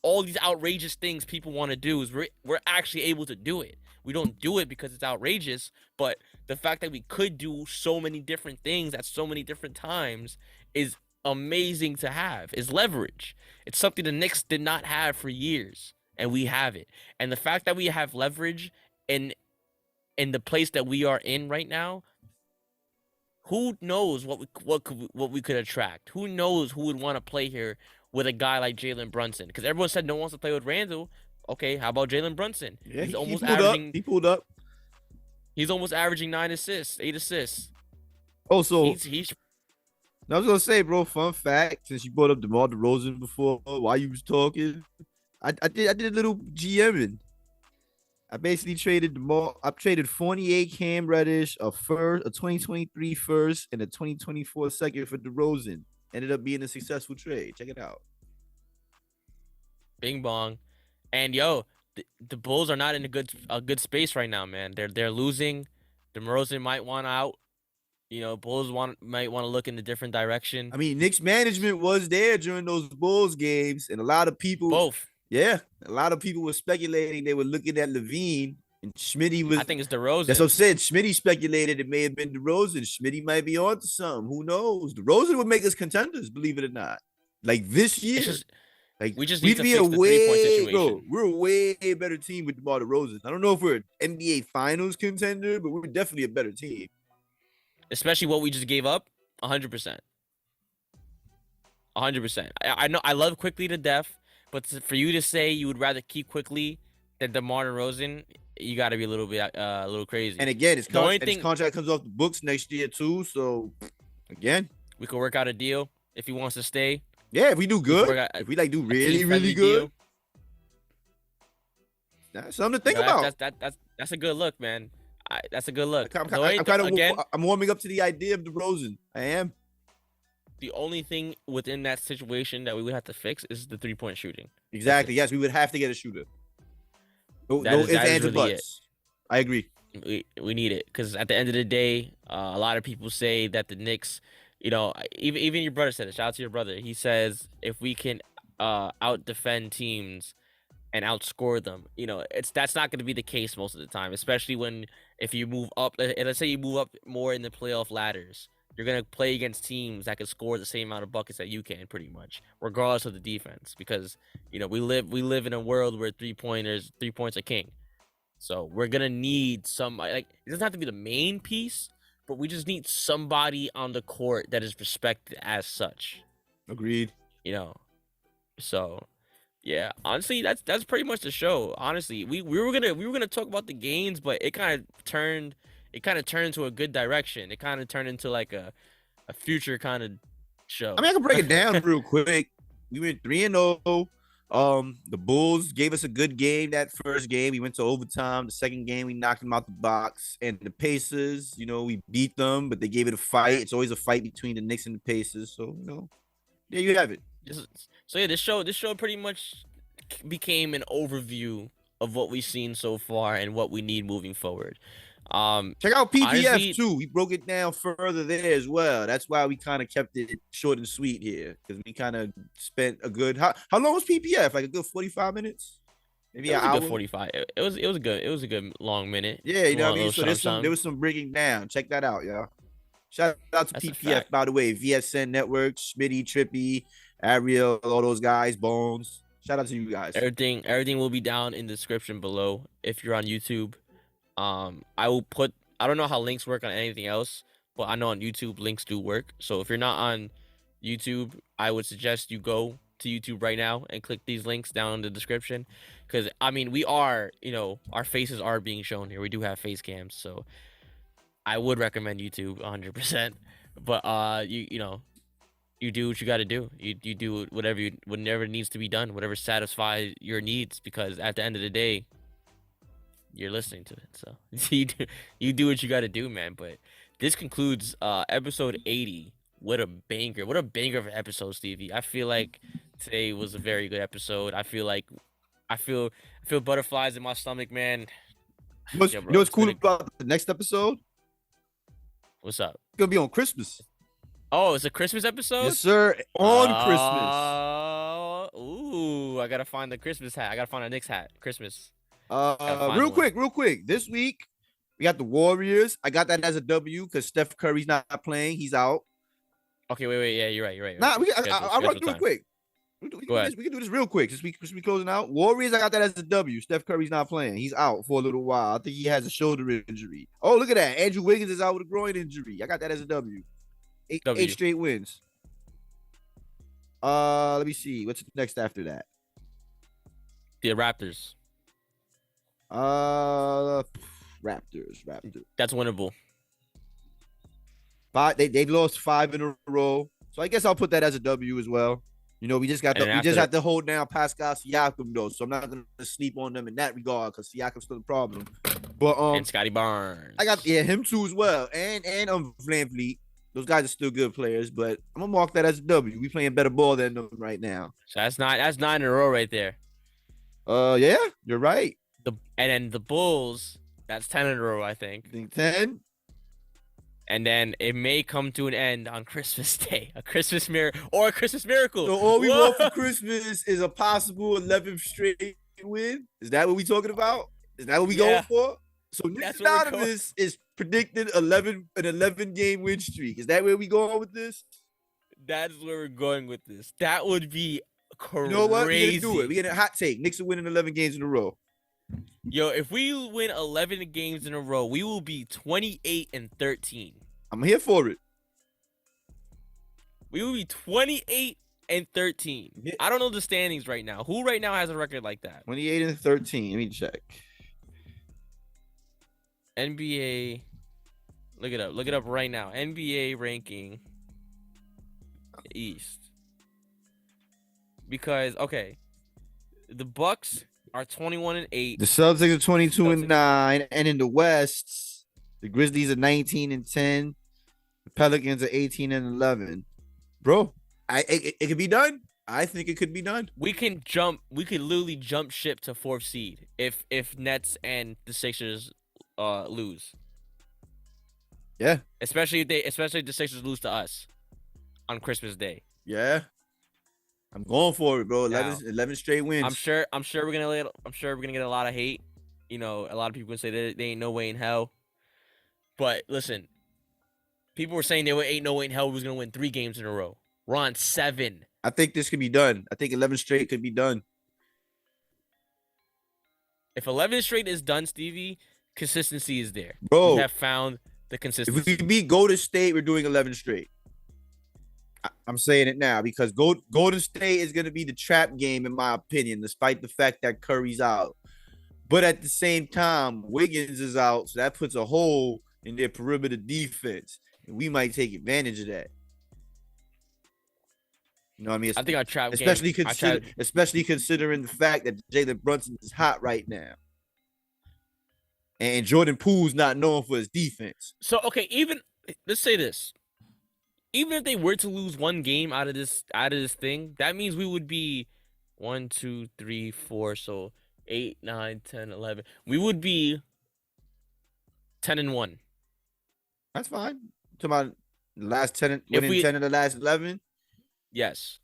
all these outrageous things people want to do is we're actually able to do it. We don't do it because it's outrageous, but the fact that we could do so many different things at so many different times is amazing to have. Is leverage. It's something the Knicks did not have for years, and we have it. And the fact that we have leverage in the place that we are in right now, who knows what we could attract? Who knows who would want to play here with a guy like Jalen Brunson? Because everyone said no one wants to play with Randall. Okay, how about Jalen Brunson? Yeah, he's almost averaging. He pulled up. He's almost averaging 8 assists. Oh, so he's. I was gonna say, bro. Fun fact: since you brought up DeMar DeRozan before, while you was talking, I did a little GMing. I basically traded I traded 48 Cam Reddish, a 2023 first, and a 2024 second for DeRozan. Ended up being a successful trade. Check it out. Bing bong. And yo, the Bulls are not in a good space right now, man. They're losing. DeRozan might want out. You know, Bulls might want to look in a different direction. I mean, Knicks management was there during those Bulls games, and a lot of people Both. Yeah, a lot of people were speculating. They were looking at Levine, and Schmitty was. I think it's DeRozan. That's what I'm saying. Schmitty speculated it may have been DeRozan. Schmitty might be onto something. Who knows? DeRozan would make us contenders, believe it or not. Like this year, we just need to fix the 3-point situation. Bro, we're a way better team with DeMar DeRozan. I don't know if we're an NBA Finals contender, but we're definitely a better team. Especially what we just gave up, 100%. 100%. I know I love Quickly to death. But for you to say you would rather keep Quickly than DeMar DeRozan, you got to be a little crazy. And again, his contract comes off the books next year too. So again, we could work out a deal if he wants to stay. Yeah, if we do good, if we like do really good, that's something to think about. That's a good look, man. That's a good look. I'm warming up to the idea of DeRozan. I am. The only thing within that situation that we would have to fix is the 3-point shooting. Exactly. Yes, we would have to get a shooter. No ifs, ands, or buts. I agree. We need it because at the end of the day, a lot of people say that the Knicks, you know, even your brother said it. Shout out to your brother. He says if we can out defend teams and outscore them, you know, that's not going to be the case most of the time, especially if you move up. Let's say you move up more in the playoff ladders. You're going to play against teams that can score the same amount of buckets that you can, pretty much, regardless of the defense. Because, you know, we live in a world where 3 points are king. So we're going to need somebody. Like, it doesn't have to be the main piece, but we just need somebody on the court that is respected as such. Agreed. You know, so yeah, honestly, that's pretty much the show. Honestly, we were gonna talk about the games, but it kind of turned to a good direction. It kind of turned into like a future kind of show. I mean, I can break it down real quick. We went 3-0. The Bulls gave us a good game that first game. We went to overtime. The second game, we knocked them out the box. And the Pacers, you know, we beat them, but they gave it a fight. It's always a fight between the Knicks and the Pacers. So, you know, there you have it. So yeah, this show pretty much became an overview of what we've seen so far and what we need moving forward. Check out PPF too. We broke it down further there as well. That's why we kind of kept it short and sweet here, because we kind of spent a good how long was PPF? Like a good 45 minutes? Maybe an hour? A good 45. It was a good long minute. Yeah, you know what I mean. So there was some breaking down. Check that out, y'all. Shout out to PPF, by the way. VSN Network, Schmitty, Trippy, Ariel, all those guys, Bones. Shout out to you guys. Everything will be down in the description below if you're on YouTube. I don't know how links work on anything else, but I know on YouTube links do work. So if you're not on YouTube, I would suggest you go to YouTube right now and click these links down in the description. Because I mean, we are, you know, our faces are being shown here. We do have face cams, so I would recommend YouTube 100%. But you know, you do what you got to do. You do whatever needs to be done, whatever satisfies your needs. Because at the end of the day, you're listening to it, so you do what you got to do, man. But this concludes episode 80. What a banger of an episode, Stevie. I feel like today was a very good episode. I feel butterflies in my stomach, man. You know what's cool about the next episode? What's up? It's gonna be on Christmas. Oh, it's a Christmas episode? Yes, sir. On Christmas. Ooh, I gotta find the Christmas hat. I gotta find a Knicks hat. Christmas. Real quick. This week we got the Warriors. I got that as a W because Steph Curry's not playing. He's out. Okay, wait. Yeah, you're right. Nah, I'll run through it quick. We can do this real quick. Just we closing out. Warriors, I got that as a W. Steph Curry's not playing. He's out for a little while. I think he has a shoulder injury. Oh, look at that. Andrew Wiggins is out with a groin injury. I got that as a W. Eight straight wins. Let me see. What's next after that? The Raptors. Raptors. That's winnable. They lost 5 in a row. So I guess I'll put that as a W as well. You know, we just got And to then we after just that- have to hold down Pascal Siakam though, so I'm not gonna sleep on them in that regard because Siakam's still a problem. But and Scotty Barnes. I got him too as well, and Van Vliet. Those guys are still good players, but I'm gonna mark that as a W. We playing better ball than them right now. So that's 9 in a row right there. Yeah, you're right. And then the Bulls, that's 10 in a row, I think. I think 10. And then it may come to an end on Christmas Day, a Christmas miracle. So all we Whoa! want for Christmas is a possible 11th straight win. Is that what we talking about? Is that what we Yeah. going for? So Nick That's what we're going- Anonymous is predicted an 11 game win streak. Is that where we going with this? That is where we're going with this. That would be crazy. You know what? We're gonna do it. We're gonna hot take. Knicks are winning 11 games in a row. Yo, if we win 11 games in a row, we will be 28-13. I'm here for it. We will be 28-13. Yeah. I don't know the standings right now. Who right now has a record like that? 28-13. Let me check. NBA. Look it up. Look it up right now. NBA ranking East. Because the Bucks are 21-8. The Celtics are 22-9, and in the West, the Grizzlies are 19-10. The Pelicans are 18-11. Bro, it could be done. I think it could be done. We could literally jump ship to 4th seed if Nets and the Sixers lose. Yeah. Especially if the Sixers lose to us on Christmas Day. Yeah. I'm going for it, bro. 11 straight wins. I'm sure we're gonna get a lot of hate. You know, a lot of people gonna say that they ain't no way in hell. But listen, people were saying ain't no way in hell we was gonna win 3 games in a row. We're on 7. I think this could be done. I think 11 straight could be done. If 11 straight is done, Stevie, consistency is there. Bro, We have found the if consistency. we beat Golden State, we're doing 11 straight. I'm saying it now because Golden State is going to be the trap game, in my opinion, despite the fact that Curry's out. But at the same time, Wiggins is out, so that puts a hole in their perimeter defense. And we might take advantage of that. You know what I mean? I think our trap Especially game. especially considering the fact that Jalen Brunson is hot right now. And Jordan Poole's not known for his defense. So let's say this. Even if they were to lose one game out of this thing, that means we would be 1, 2, 3, 4, so 8, 9, 10, 11. We would be 10-1. That's fine. Talking about the last 10, winning 10 of the last 11. Yes.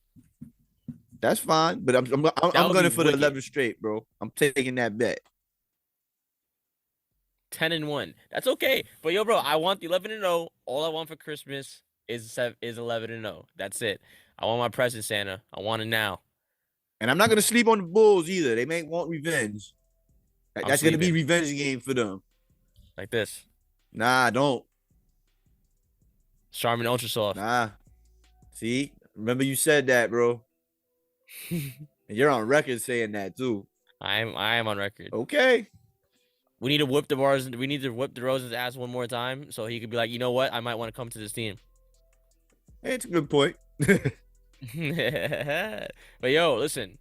That's fine. But I'm would going be for the wicked. 11 straight, bro. I'm taking that bet. 10-1. That's okay. But yo, bro, I want the 11-0. All I want for Christmas is 11-0. That's it. I want my present, Santa. I want it now. And I'm not going to sleep on the Bulls either. They may want revenge. That's going to be sleeping. revenge game for them. Like this. Nah, don't. Charmin Ultra Soft. Nah. See? Remember you said that, bro. And you're on record saying that too. I am on record. Okay. We need to whip the bars. We need to whip DeRozan's ass one more time so he could be like, you know what? I might want to come to this team. Hey, it's a good point. But yo, listen,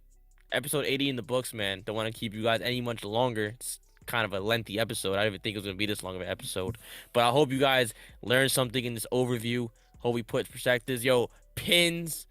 episode 80 in the books, man. Don't want to keep you guys any much longer. It's kind of a lengthy episode. I didn't even think it was gonna be this long of an episode. But I hope you guys learned something in this overview. Hope we put perspectives. Yo, pins.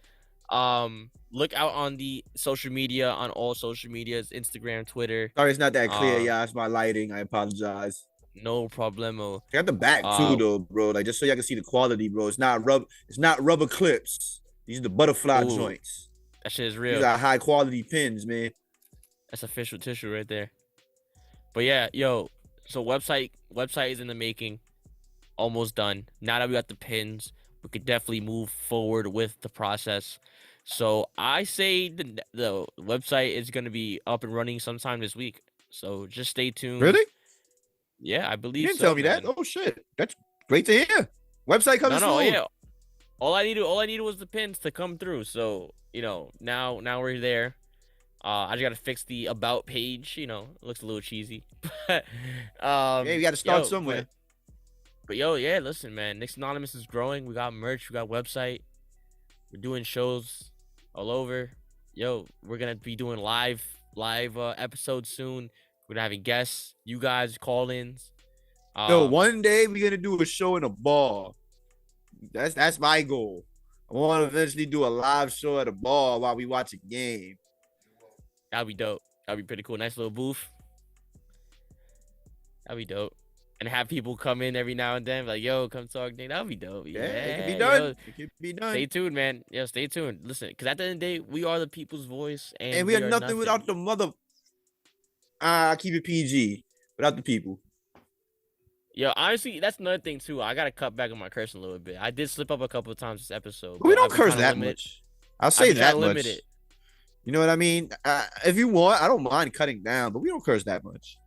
Look out on the social media, on all social medias, Instagram, Twitter. Sorry, it's not that clear, y'all. It's my lighting. I apologize. No problemo. I got the back too, though, bro. Like just so y'all can see the quality, bro. It's not rubber clips. These are the butterfly Ooh, joints. That shit is These real. are high quality pins, man. That's official tissue right there. But yeah, yo, so website is in the making. Almost done. Now that we got the pins, we could definitely move forward with the process. So I say the website is going to be up and running sometime this week. So just stay tuned. Really? Yeah, I believe You didn't so, tell me that. man. Oh shit. That's great to hear. Website coming No, soon. yeah. All I needed was the pins to come through. So, you know, now we're there. I just gotta fix the about page. You know, it looks a little cheesy. Hey, we got to start somewhere. But yo, yeah, listen, man. Knicks Anonymous is growing. We got merch. We got website. We're doing shows all over. Yo, we're gonna be doing live episodes soon. We're having guests, you guys call-ins. Yo, one day we're gonna do a show in a bar. That's my goal. I want to eventually do a live show at a bar while we watch a game. That'd be dope. That'd be pretty cool. Nice little booth. That'd be dope. And have people come in every now and then, like, yo, come talk. That'd be dope. Yeah, it can be yo, done. It can be done. Stay tuned, man. Yeah, stay tuned. Listen, because at the end of the day, we are the people's voice, and we are nothing without the mother. Keep it PG. Without the people. Yo, honestly, that's another thing too. I gotta cut back on my cursing a little bit. I did slip up a couple of times this episode. We but don't I've been curse trying to that limit- much. I'll say I've been trying that to much. limit it. You know what I mean? If you want, I don't mind cutting down, but we don't curse that much.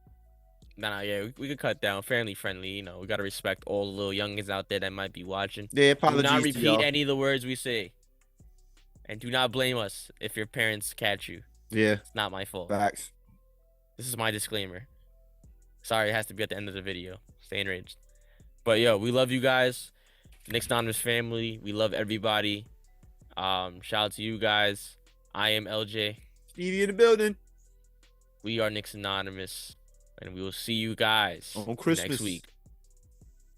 Nah, yeah, we could cut down. Family friendly, you know. We gotta respect all the little youngins out there that might be watching. Yeah, Do not apologies to y'all. repeat any of the words we say, and do not blame us if your parents catch you. Yeah, It's not my fault. facts. This is my disclaimer. Sorry, it has to be at the end of the video. Stay enraged. But yo, we love you guys. Knicks Anonymous family. We love everybody. Shout out to you guys. I am LJ. Stevie in the building. We are Knicks Anonymous. And we will see you guys On Christmas. next week.